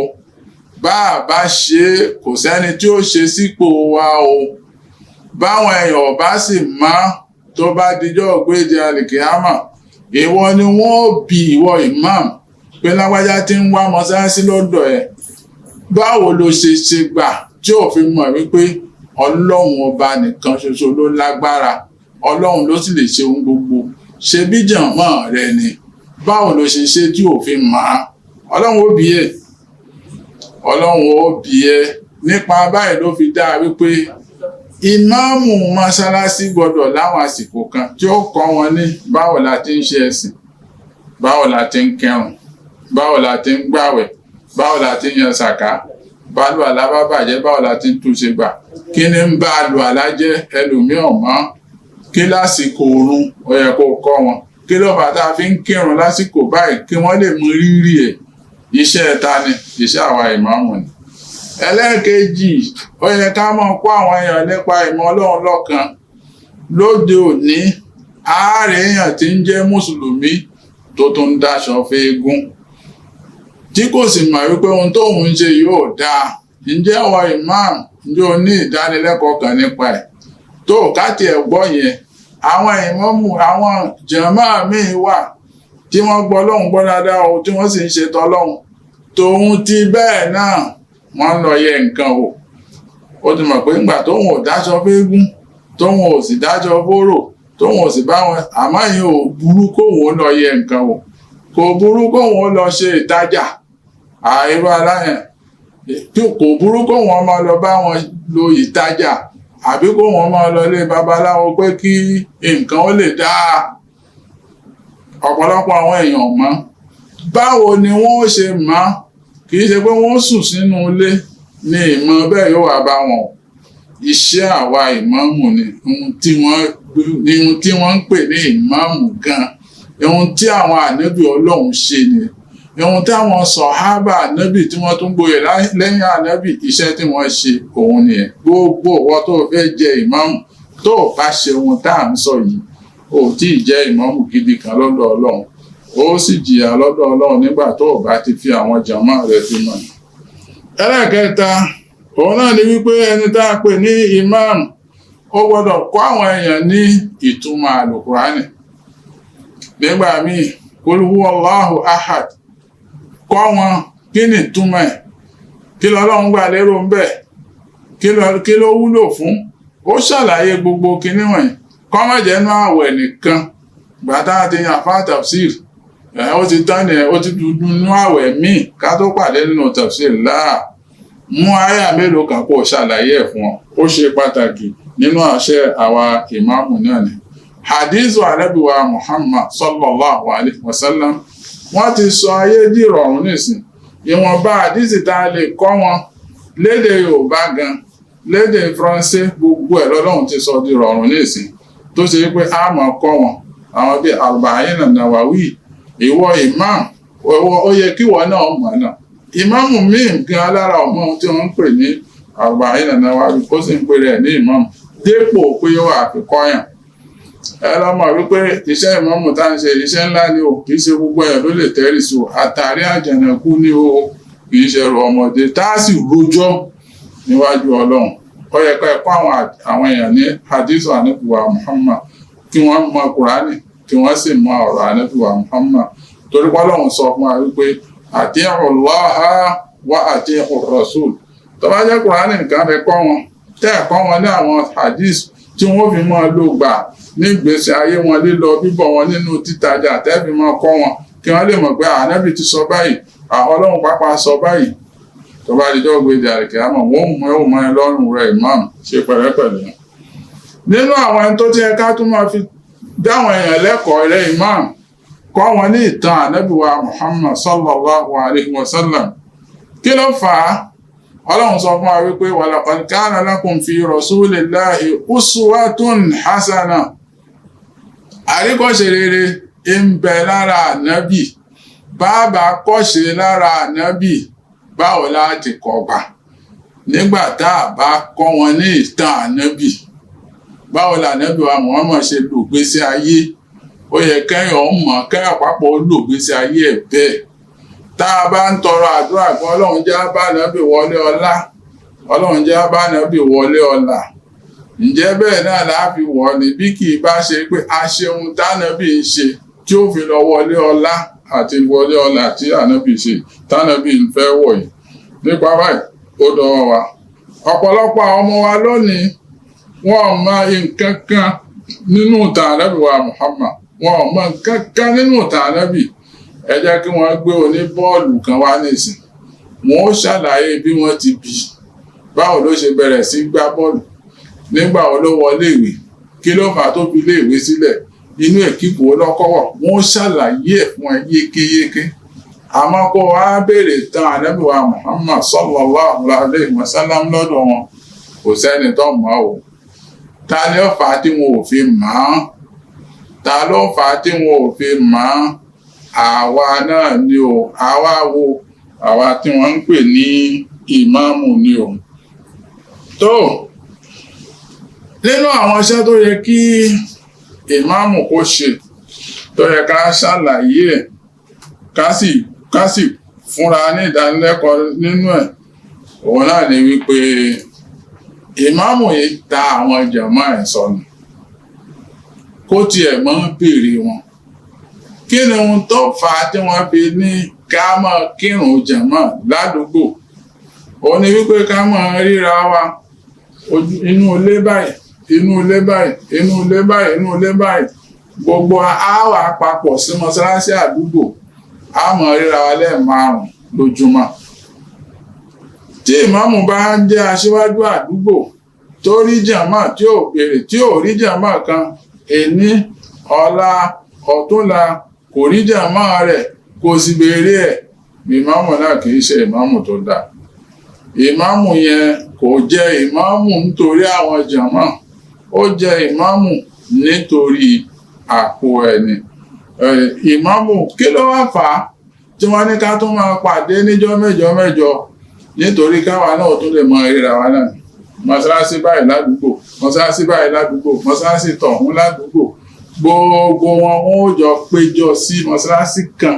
Bá a bá ṣe kò sẹ́ni tí ó ṣe sípò wa o. Báwọn èèyàn bá sì mọ̀ tó bá dijọ́ ògbéde alìkìyámà, ìwọ ni wọ́n bi ìwọ ìmáàmù pé lágbájá tí ń wá mọ́sálásí lọ́dọ̀ ẹ̀, báwo ló ṣe gbà tí ò fi mọ̀ wípé Ọlọ́run ọba nìkan ṣoṣo ló lágbára, Ọlọ́run ló sì lè ṣe ohun gbogbo. Ṣe bí jàmọ́ rẹ ni, báwo ló ṣe tí ò fi mọ̀? Ọlọ́run ó bi ẹ́. Ọlọ́run ó bi ẹ́. Nípa báyìí ló fi dá wípé ìmáàmù mọ́sálásí gbọ́dọ̀ láwọn àsìkò kan tí ó kọ́ wọn ní báwo la ti ń ṣe ẹ̀sìn, báwo la ti ń kírun, báwo la ti ń gbàwẹ̀, báwo la ti ń yan sàká, báwo àlá bá bàjẹ́, báwo la ti ń túnṣe gbà. Kí ni ń bá àlùwàlá jẹ́? Ẹlòmíràn mọ́. Kí lásìkò oorun ó yẹ kó kọ́ wọn. Kí ló fà tá a fi ń kírun lásìkò báyìí kí wọ́n lè mú rírì ẹ̀. Iṣẹ́ ta ni? Iṣẹ́ àwa ìmáàmù ni. Ẹlẹ́ẹ̀kejì, ó yẹ ká mọ̀ kó àwọn èèyàn nípa ìmọ̀ Ọlọ́run lọ́kan. Lóde òní, ààrẹ èèyàn tí ń jẹ́ mùsùlùmí tó tún ń dáṣọ fẹ́ẹ́gún, tí kò sì mọ̀ wípé ohun tóun ń ṣe yóò dáa. Ǹjẹ́ àwọn ìmáàmù ǹjẹ́ o ní ìdánilẹ́kọ̀ọ́ kan nípa ẹ̀? Tó káàtì ẹ̀ gbọ́ yẹn, àwọn ìmáàmù àwọn jàmáà míì wà tí wọ́n gbọ́ Ọlọ́run gbọ́ dáadáa o, tí wọ́n sì ń ṣe tọ́lọ́run. Tòun ti bẹ́ẹ̀ náà wọ́n lọ yẹ nǹkan wò. Ó ti mọ̀ pé ńgbà tóun ò dáṣọ fẹ́ẹ́gún, tóun ò sì dáṣọ fórò, tóun ò sì bá wọn, àmọ́ yìí ò burú kóun ó lọ yẹ nǹkan wò. Kò burú kóun ó lọ ṣe ìtajà. Àìrò aláyẹn. Kò burú kóun ó máa lọ bá wọn lo ìtajà, àbí kóun ó máa lọ ilé babaláwo pé kí nǹkan ó lè dáa. Ọ̀pọ̀lọpọ̀ àwọn èèyàn mọ̀. Báwo ni wọ́n ó ṣe mọ̀? Kì í ṣe pé wọ́n sùn sínú ilé ní ìmọ̀ bẹ́ẹ̀ yóò wá bá wọn. Iṣẹ́ àwa ìmáàmù ni ohun tí wọ́n ń pè ní ìmáàmù gan. Ohun tí àwọn ànábì Ọlọ́run ṣe ni. Ohun tí àwọn sọ̀hábà ànábì tí wọ́n tún gboyè lẹ́yìn ànábì, iṣẹ́ tí wọ́n ṣe òun nìyẹn. Gbogbo ìwọ tó fẹ́ jẹ ìmáàmù tó bá ṣe ohun tá à ń sọ yìí, ò tí ì jẹ́ ìmáàmù gidi kan lọ́dọ̀ Ọlọ́run. Ó sì jìyà lọ́dọ̀ Ọlọ́run nígbà tó bá ti fi àwọn jàmáà rẹ̀ fi mọ̀. Ẹlẹ́ẹ̀kẹta, òun náà ni wípé ẹni tá a pè ní imam ó gbọ́dọ̀ kọ́ àwọn èèyàn ní ìtumọ̀ àlùkùránì. Nígbà míì, Qul huwallahu ahad, kọ́ wọn kí ni ìtumọ̀ ẹ̀, kí lọ́lọ́run gbà lérò ń bẹ̀, kí ló wúlò fún. Ó ṣàlàyé gbogbo kinní wọ̀nyí. Kọ́ má jẹ́ nú àwẹ̀ nìkan. Gbàtà àti àfáà tafsir, ó ti tán ni ó ti dúdú nú àwẹ̀ míì ká tó pàdé nínú tafsir láà. Mú àyà mélòó kan kó ṣàlàyé ẹ̀ fún ọ. Ó ṣe pàtàkì nínú àṣẹ àwa ìmáàmù náà ni. Hadithu Ànábì wa Muhammad sallallahu alaihi wasallam. Wọ́n ti sọ ayé dìrọ̀rùn nísìn. Ìwọ̀nba àdísì tá a lè kọ́ wọn lédè Yorùbá gan, lédè Faransé, gbogbo ẹ̀ lọ́lọ́run ti sọ dìrọ̀rùn nísìn. Tó ṣe pé a máa kọ́ wọn àwọn bíi Arba'in an-Nawawi ìwọ imam ó yẹ kí ìwọ náà mọ̀ náà ìmáàmù míì gan lára ọmọ tí wọ́n ń pè ní Arba'in an-Nawawi kó sì ń pè rẹ̀ ní ìmáàmù dépò pé ó wà fi kọ́yàn ẹ lọ́mọ wípé iṣẹ́ ìmáàmù tá ń ṣe iṣẹ́ ńlá ni o kì í ṣe gbogbo ẹ̀ ló lè tẹ́rì sí o àtàrí àjànàkú ni o kì í ṣe ẹrù ọmọdé tá a sì rojọ́ níwájú Ọlọ́run ó yẹ ká ẹ̀kọ́ àwọn èèyàn ní hadith Ànábì wa Muhammad kí wọ́n mọ Kùránì kí wọ́n sì mọ ọ̀rọ̀ Ànábì wa Muhammad torí pé Ọlọ́run sọ fún wa wípé ati'u Allaha wa ati'u Rasul tó bá jẹ́ Kùránì nìkan fẹ́ kọ́ wọn tẹ́ ẹ̀kọ́ wọn ní àwọn hadith tí wọ́n fi máa lò gbà ní ìgbésí ayé wọn lílọ bíbọ̀ wọn nínú títajà tẹ́ẹ̀fì máa kọ́ wọn kí wọ́n lè mọ̀ pé Ànábì ti sọ báyìí Ọlọ́run pàápàá sọ báyìí tó bá dijọ́ gbé jàre kí á mọ̀ wọ́n mú ẹ̀ mọ́ ẹ lọ́rùn rẹ̀ imam ṣe pẹ̀lẹ́pẹ̀lẹ́. nínú àwọn ẹni tó ti yẹ ká tún máa fi dáwọn èèyàn lẹ́kọ̀ọ́ rẹ̀ imam kọ́ wọn ní ìtàn Ànábì wa Muhammad sallallahu alayhi wa sallam kí ló fà á Ọlọ́run sọ fún wa wípé walaqad kana lakum fi rasulillahi uswatun hasana àríkọ́ṣe rere ń bẹ lára Ànábì bàbá kọ́ṣe lára Ànábì báwo láti kọ̀ọ̀bà nígbà tá a bá kọ́ wọn ní ìtàn Ànábì báwo l'Ànábì wa Muhammad ṣe lògbésí ayé ó yẹ kẹ́yìn ọmọ kẹ́yìn àpapọ̀ lògbésí ayé ẹ̀ bẹ́ẹ̀ tá a bá ń tọrọ àdúrà pé Ọlọ́run jẹ́ bá Ànábì wọlé ọlá Ọlọ́run jẹ́ bá Ànábì wọlé ọlá ǹjẹ́ bẹ́ẹ̀ náà láàfi wọ̀ ní bí kì í bá ṣe pé a ṣe ohun tánàbì ń ṣe tí ó fi lọ wọlé ọlá àti wọlé ọlá tí Ànábì ṣe tánàbì ń fẹ́ wọ̀ yìí nípa báyìí ó dọwọ́ wa ọ̀pọ̀lọpọ̀ àwọn ọmọ wa lónìí wọn ò mọ nǹkan kan nínú ìtàn Ànábì wa Muhammad wọn ò mọ nǹkan kan nínú ìtàn Ànábì ẹ jẹ́ kí wọ́n gbé oní bọ́ọ̀lù kan wá nísìn wọn ó ṣàlàyé bí wọ́n ti bí báwo ló ṣe bẹ̀rẹ̀ sí gbá bọ́ọ̀lù nígbà wo ló wọlé ìwé kí ló fà tó fi lé ìwé sílẹ̀ inú èkìpò lọ́kọ́wọ̀ wọ́n ṣàlàyé ẹ̀ fún ẹ yékéyéké àmọ́ kó wá béèrè tán Ànábì wa Muhammad sallallahu alayhi wa sallam lọ́dọ̀ wọn kò sẹ́ni tó mọ̀ o ta ni ó fà á tí wọn ò fi mọ̀ ọ́n ta ló fà á tí wọn ò fi mọ̀ ọ́n àwa náà ni o àwa wo àwa tí wọ́n ń pè ní ìmáàmù ni o tó nínú àwọn iṣẹ́ tó yẹ kí ìmáàmù kó ṣe tó yẹ ká ṣàlàyé ẹ̀ ká sì fúnra ní ìdánilẹ́kọ̀ọ́ nínú ẹ̀ òun náà ni wípé ìmáàmù yìí ta àwọn jàmáà ẹ̀ sọnù kó tiẹ̀ mọ́ béèrè wọn kí ni ohun tó fà á tí wọ́n fi ní ká máa kírun jàmáà ládùúgbò òun ni wípé ká máa ríra wa inú ilé báyìí inú ilé báyìí inú ilé báyìí inú ilé báyìí gbogbo àwa papọ̀ sí mọ́sálásí àdúgbò a máa ríra wa lẹ́ẹ̀márùn lójúmọ́ tí ìmáàmù bá ń jẹ́ aṣíwájú àdúgbò tó rí jàmáà tí ò béèrè tí ò rí jàmáà kan èní ọ̀la ọ̀túnla kò rí jàmáà rẹ̀ kò sì béèrè ẹ̀ ìmáàmù náà kì í ṣe ìmáàmù tó dáa ìmáàmù yẹn kò jẹ́ ìmáàmù nítorí àwọn jàmáà ó jẹ́ ìmáàmù nítorí àpò ẹni ìmáàmù kí ló wá fà á tí wọ́n ní ká tún máa pàdé níjọ́ mẹ́jọ nítorí káwa náà tún lè mọ ìríra wa náà mọ́sálásí báyìí ládùúgbò mọ́sálásí báyìí ládùúgbò mọ́sálásí tọ̀hún ládùúgbò gbogbo wọn ó jọ péjọ sí mọ́sálásí kan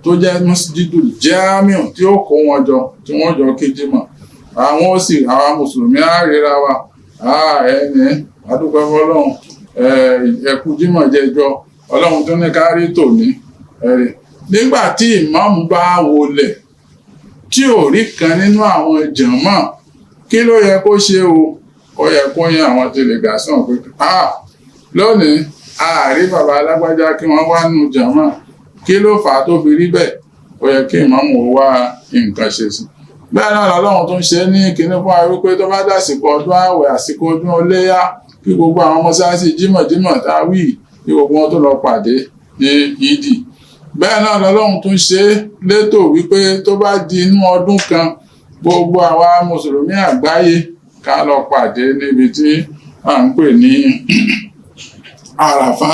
tó jẹ́ mọ́síjídù jámíù tí ó kó wọn jọ tí wọ́n jọ kí jímọ̀ àwọn ó sì àwa mùsùlùmí á ríra wa ẹni adúpẹ́ fọlọ́run ẹkú jímọ̀ jẹjọ ọlọ́run tó ní ká rí tòní nígbà tí ìmáàmù bá wọlẹ̀ tí ò rí kan nínú àwọn jàmáà kí ló yẹ kó ṣe o ó yẹ kó yan àwọn delegation pé lónìí ààrí bàbá alágbájá kí wọ́n wá nù jàmáà kí ló fà á tó fi rí bẹ́ẹ̀ ó yẹ kí ìmáàmù wá nǹkan ṣe sí bẹ́ẹ̀ náà lọ́lọ́run tó ń ṣe ní kinní fún wa wípé tó bá dásìkò ọdún ààwẹ̀ àsìkò ọdún Iléyá kí gbogbo àwọn mọ́sálásí jímọ̀jímọ̀ tá a wí kí gbogbo wọn tó lọ pàdé ní yídì bẹ́ẹ̀ náà lọ́lọ́run tó ń ṣe létò wípé tó bá di inú ọdún kan gbogbo àwa mùsùlùmí àgbáyé ká lọ pàdé níbi tí à ń pè ní àràfá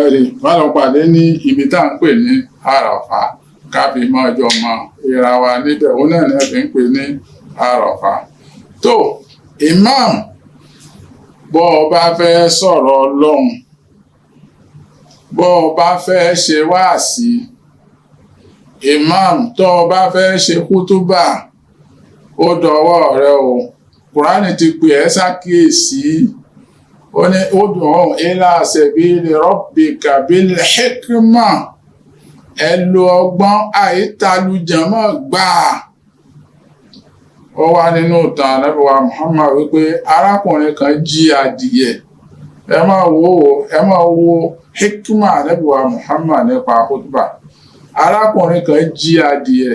ẹ̀rí wọ́n lọ pàdé ní ibi tá à ń pè ní àràfà káfí mọ́ ọjọ́ mọ ìra wa níbẹ̀ òun náà ní ẹ fi ń pè ní àràfà. tó imam bọ́ ọ bá fẹ́ sọ̀rọ̀ Ọlọ́run, bọ́ ọ bá fẹ́ ṣe wáàsí, imam tó o bá fẹ́ ṣe kútúbà, ó dọwọ́ rẹ o. Kùránì ti pè ẹ́ ṣàkíyèsí, ó ní ud'u ila sabili rabbika bil hikma, ẹ lo ọgbọ́n àìtalùjẹmọ́ gbáà. Ó wá nínú ìtàn Ànábì wa Muhammad wípé arákùnrin kan jí adìyẹ. Ẹ máa wo hikma Ànábì wa Muhammad nípa kútúbà. Arákùnrin kan jí adìyẹ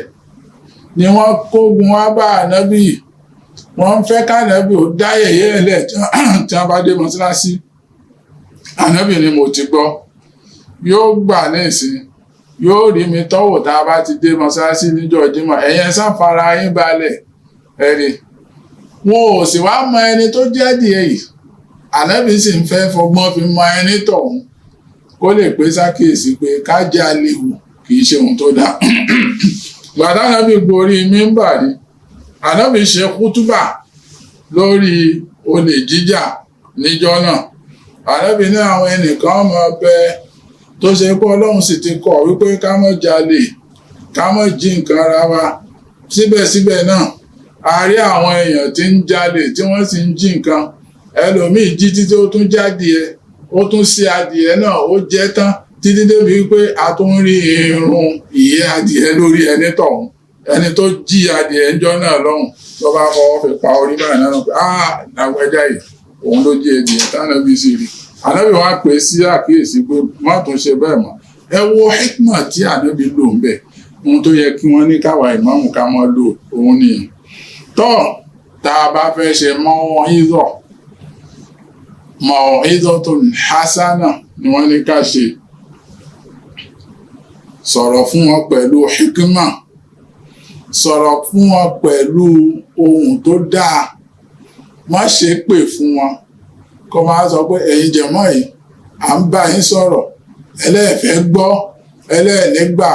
ni wọ́n kógun wá bá Ànábì. Wọ́n fẹ́ k'Ànábì ó dá yẹ̀yẹ́ ẹ̀lẹ̀ tí wọ́n bá dé mọ́sálásí. Ànábì ni mo ti gbọ́, yóò gbà ní ìsìn, yóò rí mi tọ́wò tá a bá ti dé mọ́sálásí níjọ́ Jímọ̀, ẹ̀yẹn sáfara yín balẹ̀ ẹ̀rí. Wọn ò sì wá mọ ẹni tó jẹ́ adìyẹ yìí. Ànábì sì ń fẹ́ fọgbọ́n fi mọ ẹni tọ̀hún kó lè pé sákèsí pé ká jẹ́ àlehù kì í ṣe ohun tó dáa. Gbàdá Ànábì gorí mímbàrí, Ànábì ṣe kútúbà lórí olè jíjà níjọ́ náà. Ànábì ní àwọn ẹnìkan ọmọ ọbẹ̀ tó ṣe pé Ọlọ́run sì ti kọ̀ wípé ká má jalè, ká má jí nǹkan ara wa. Síbẹ̀síbẹ̀ náà a rí àwọn èèyàn tí ń jalè tí wọ́n sì ń jí nǹkan. Ẹlòmíì jí títí ó tún jádìẹ, ó tún sí adìẹ náà, ó jẹ tán títí débi wípé a tún rí irun ìyẹ́ adìẹ lórí ẹni tọ̀hún. Ẹni tó jí adìẹ ńjọ́ náà lọ́hùn tó bá fọwọ́ fi pa orí báyìí náà pé lágbájá yìí òun ló jí adìẹ t'Ànábì sì rí. Ànábì wá pè sí àkíyèsí pé má tún ṣe bẹ́ẹ̀ mọ́. Ẹ wo hikma tí Ànábì lò ń bẹ̀. Ohun tó yẹ kí wọ́n ní káwa ìmáàmù ká mọ́ lò òun nìyẹn. Tọ́ tá a bá fẹ́ ṣe mau'izatun hasana ni wọ́n ní ká ṣe. Sọ̀rọ̀ fún wọn pẹ̀lú hikma, sọ̀rọ̀ fún wọn pẹ̀lú ohun tó dáa. Má ṣe pè fún wọn kó máa sọ pé ẹ̀yin jẹ̀mọ́ yìí à ń bá yín sọ̀rọ̀, ẹlẹ́ẹ̀fẹ́ gbọ́, ẹlẹ́ẹ̀nígbà,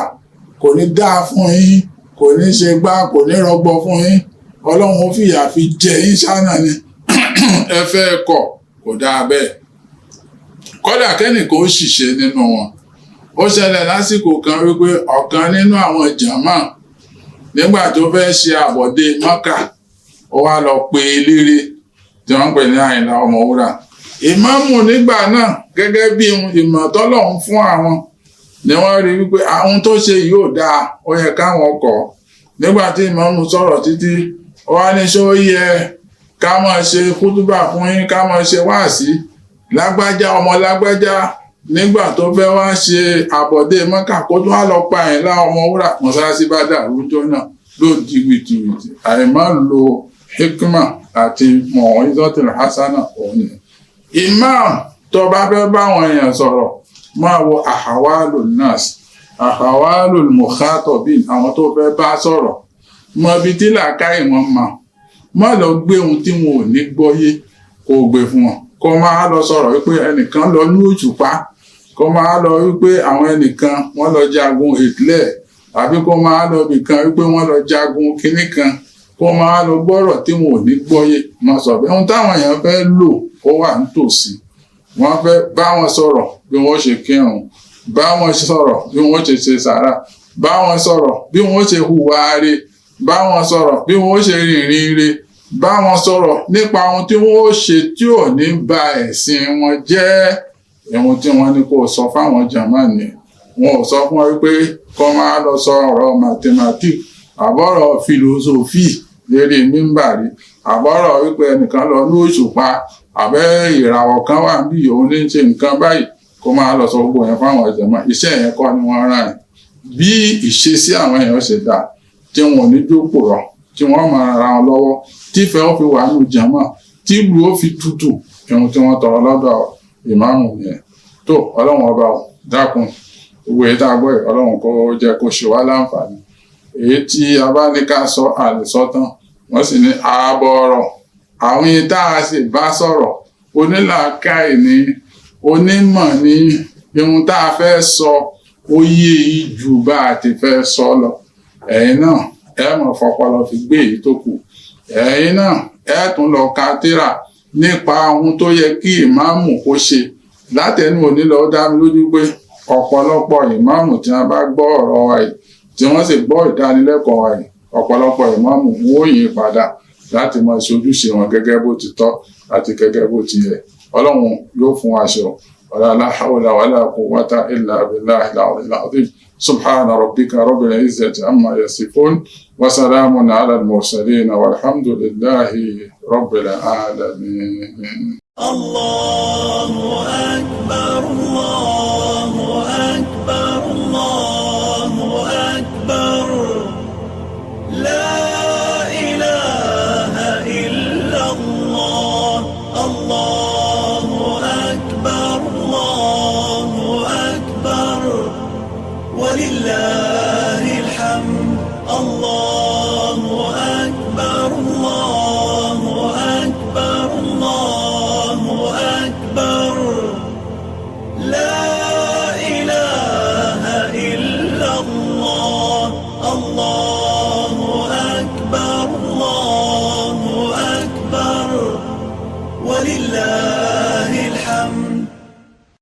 kò ní dáa fún yín, kò ní ṣe gbá, kò ní rọgbọ fún yín. Ọlọ́run ó fìyà fi jẹ yín ṣáná ni. Ẹ fẹ́ kọ̀, kò dáa bẹ́ẹ̀. Kódà kẹ́nìkan ó ṣìṣe nínú wọn. Ó ṣẹlẹ̀ lásìkò kan wípé ọ̀kan nínú àwọn jàmá nígbà tó fẹ́ ṣe àbọ̀dé Mọ́kà, ó wá lọ pe eléré tí wọ́n ń pè ní Àyìnlá Ọmọwúrà. Ìmáàmù nígbà náà gẹ́gẹ́ bí ìmọ̀ tọ́lọ́run fún àwọn ni wọ́n rí wípé àwọn tó ṣe yóò dáa, ó yẹ káwọn kọ̀. Nígbà tí ìmáàmù sọ̀rọ̀ títí, ó wá ní ṣó yẹ ká máa ṣe kútúbà fún yín, ká máa ṣe wáàsí. Lágbájá ọmọ lágbájá nígbà tó fẹ́ wá ṣe àbọ̀dé Mọ́kà kó tó wá lọ pa Àyìnlá Ọmọwúrà, mọ́sálásí bá dàrú jọ náà ló di wìtìwìtì. Àìmọ́ lo hikma àti mau'izatul hasana òun ni. Imam tó bá fẹ́ báwọn èèyàn sọ̀rọ̀ máa wo ahwalun nas, ahwalul mukhatabin, àwọn tó fẹ́ bá sọ̀rọ̀. Mọ ibi tí làákàyè wọn mọ̀. Má lọ gbé ohun tí wọn ò ní gbọ́yé kó gbé fún wọn. Kó máa lọ sọ̀rọ̀ wípé ẹnìkan lọ ní òṣùpá, kó máa lọ wípé àwọn ẹnìkan wọ́n lọ jagun Hitler, àbí kó máa lọ bìkan wípé wọ́n lọ jagun kinní kan, kó máa lọ gbọ́rọ̀ tí wọn ò ní gbọ́yé. Má sọ bẹ́ẹ̀. Ohun táwọn èèyàn fẹ́ lò ó wà nítòsí. Wọ́n fẹ́ bá wọn sọ̀rọ̀ bí wọ́n ṣe kírun, bá wọn sọ̀rọ̀ bí wọ́n ṣe ṣe sàrà, bá wọn sọ̀rọ̀ bí wọ́n ṣe hùwà re, bá wọn sọ̀rọ̀ bí wọ́n ṣe rìnrìn re, bá wọn sọ̀rọ̀ nípa ohun tí wọ́n ṣe tí ò ní ba ẹ̀sìn wọn jẹ́. Ohun tí wọ́n ní kó sọ fáwọn jàmá ni. Wọn ò sọ fún wọn wípé kó máa lọ sọ ọ̀rọ̀ mathematics àbọ̀rọ̀ philosophy lérí mímbàrí, àbọ̀rọ̀ wípé ẹnìkan lọ ní òṣùpá, àbẹ́ ìràwọ̀ kan wà bí òun ní ṣe nǹkan báyìí, kó máa lọ sọ gbogbo yẹn fáwọn jàmá. Iṣẹ́ yẹn kọ́ ni wọ́n rán ẹ̀. Bí ìṣesí àwọn èèyàn ṣe dà tí wọn ò ní jókòó rọ̀, tí wọ́n máa ra wọn lọ́wọ́, tífẹ́ ó fi wà nù jàmá, tí ìlú ó fi tutù, ohun tí wọ́n tọrọ lọ́dọ̀ ìmáàmù yẹn. Tó Ọlọ́run ọba dákun gbogbo èyí tá a gbọ́ yìí, Ọlọ́run kó jẹ́ kó ṣe wá láǹfààní. Èyí tí a bá ní ká sọ àlèsọ tán, wọ́n sì ní ààbọ̀ ọ̀rọ̀. Àwọn yìí tá a sì bá sọ̀rọ̀, onílàákàyè ni, onímọ̀ ni, ihun tá a fẹ́ sọ ó yé yín ju bá a ti fẹ́ sọ lọ ẹ̀yin náà ẹ mọ̀ fọpọlọ fi gbé èyí tó kù ẹ̀yin náà ẹ tún lọ ka tírà nípa ohun tó yẹ kí ìmáàmù kó ṣe látẹnu òní lọ dá mi lójú pé ọ̀pọ̀lọpọ̀ ìmáàmù tí wọ́n bá gbọ́ ọ̀rọ̀ wa yìí tí wọ́n sì gbọ́ ìdánilẹ́kọ̀ọ́ wa yìí ọ̀pọ̀lọpọ̀ ìmáàmù wọn ò yí padà láti máa ṣe ojúṣe wọn gẹ́gẹ́ bó ti tọ́ àti gẹ́gẹ́ bó ti yẹ ọlọ́run yóò fún wa ṣe wala la hawla wala quwwata illa billahi al-aliyyil azim subhana rabbika rabbil izzati amma yasifun wa salamun ala al-mursalin walhamdulillahi rabbil alamin. Allahu akbar, Allahu akbar, Allahu akbar. La ilaha illa Allah. Allahu akbar, Allahu akbar. Walillahil hamd. Allahu akbar, Allahu akbar, Allahu akbar. La ilaha illa Allah. Allahu akbar, Allahu akbar. Walillahil hamd.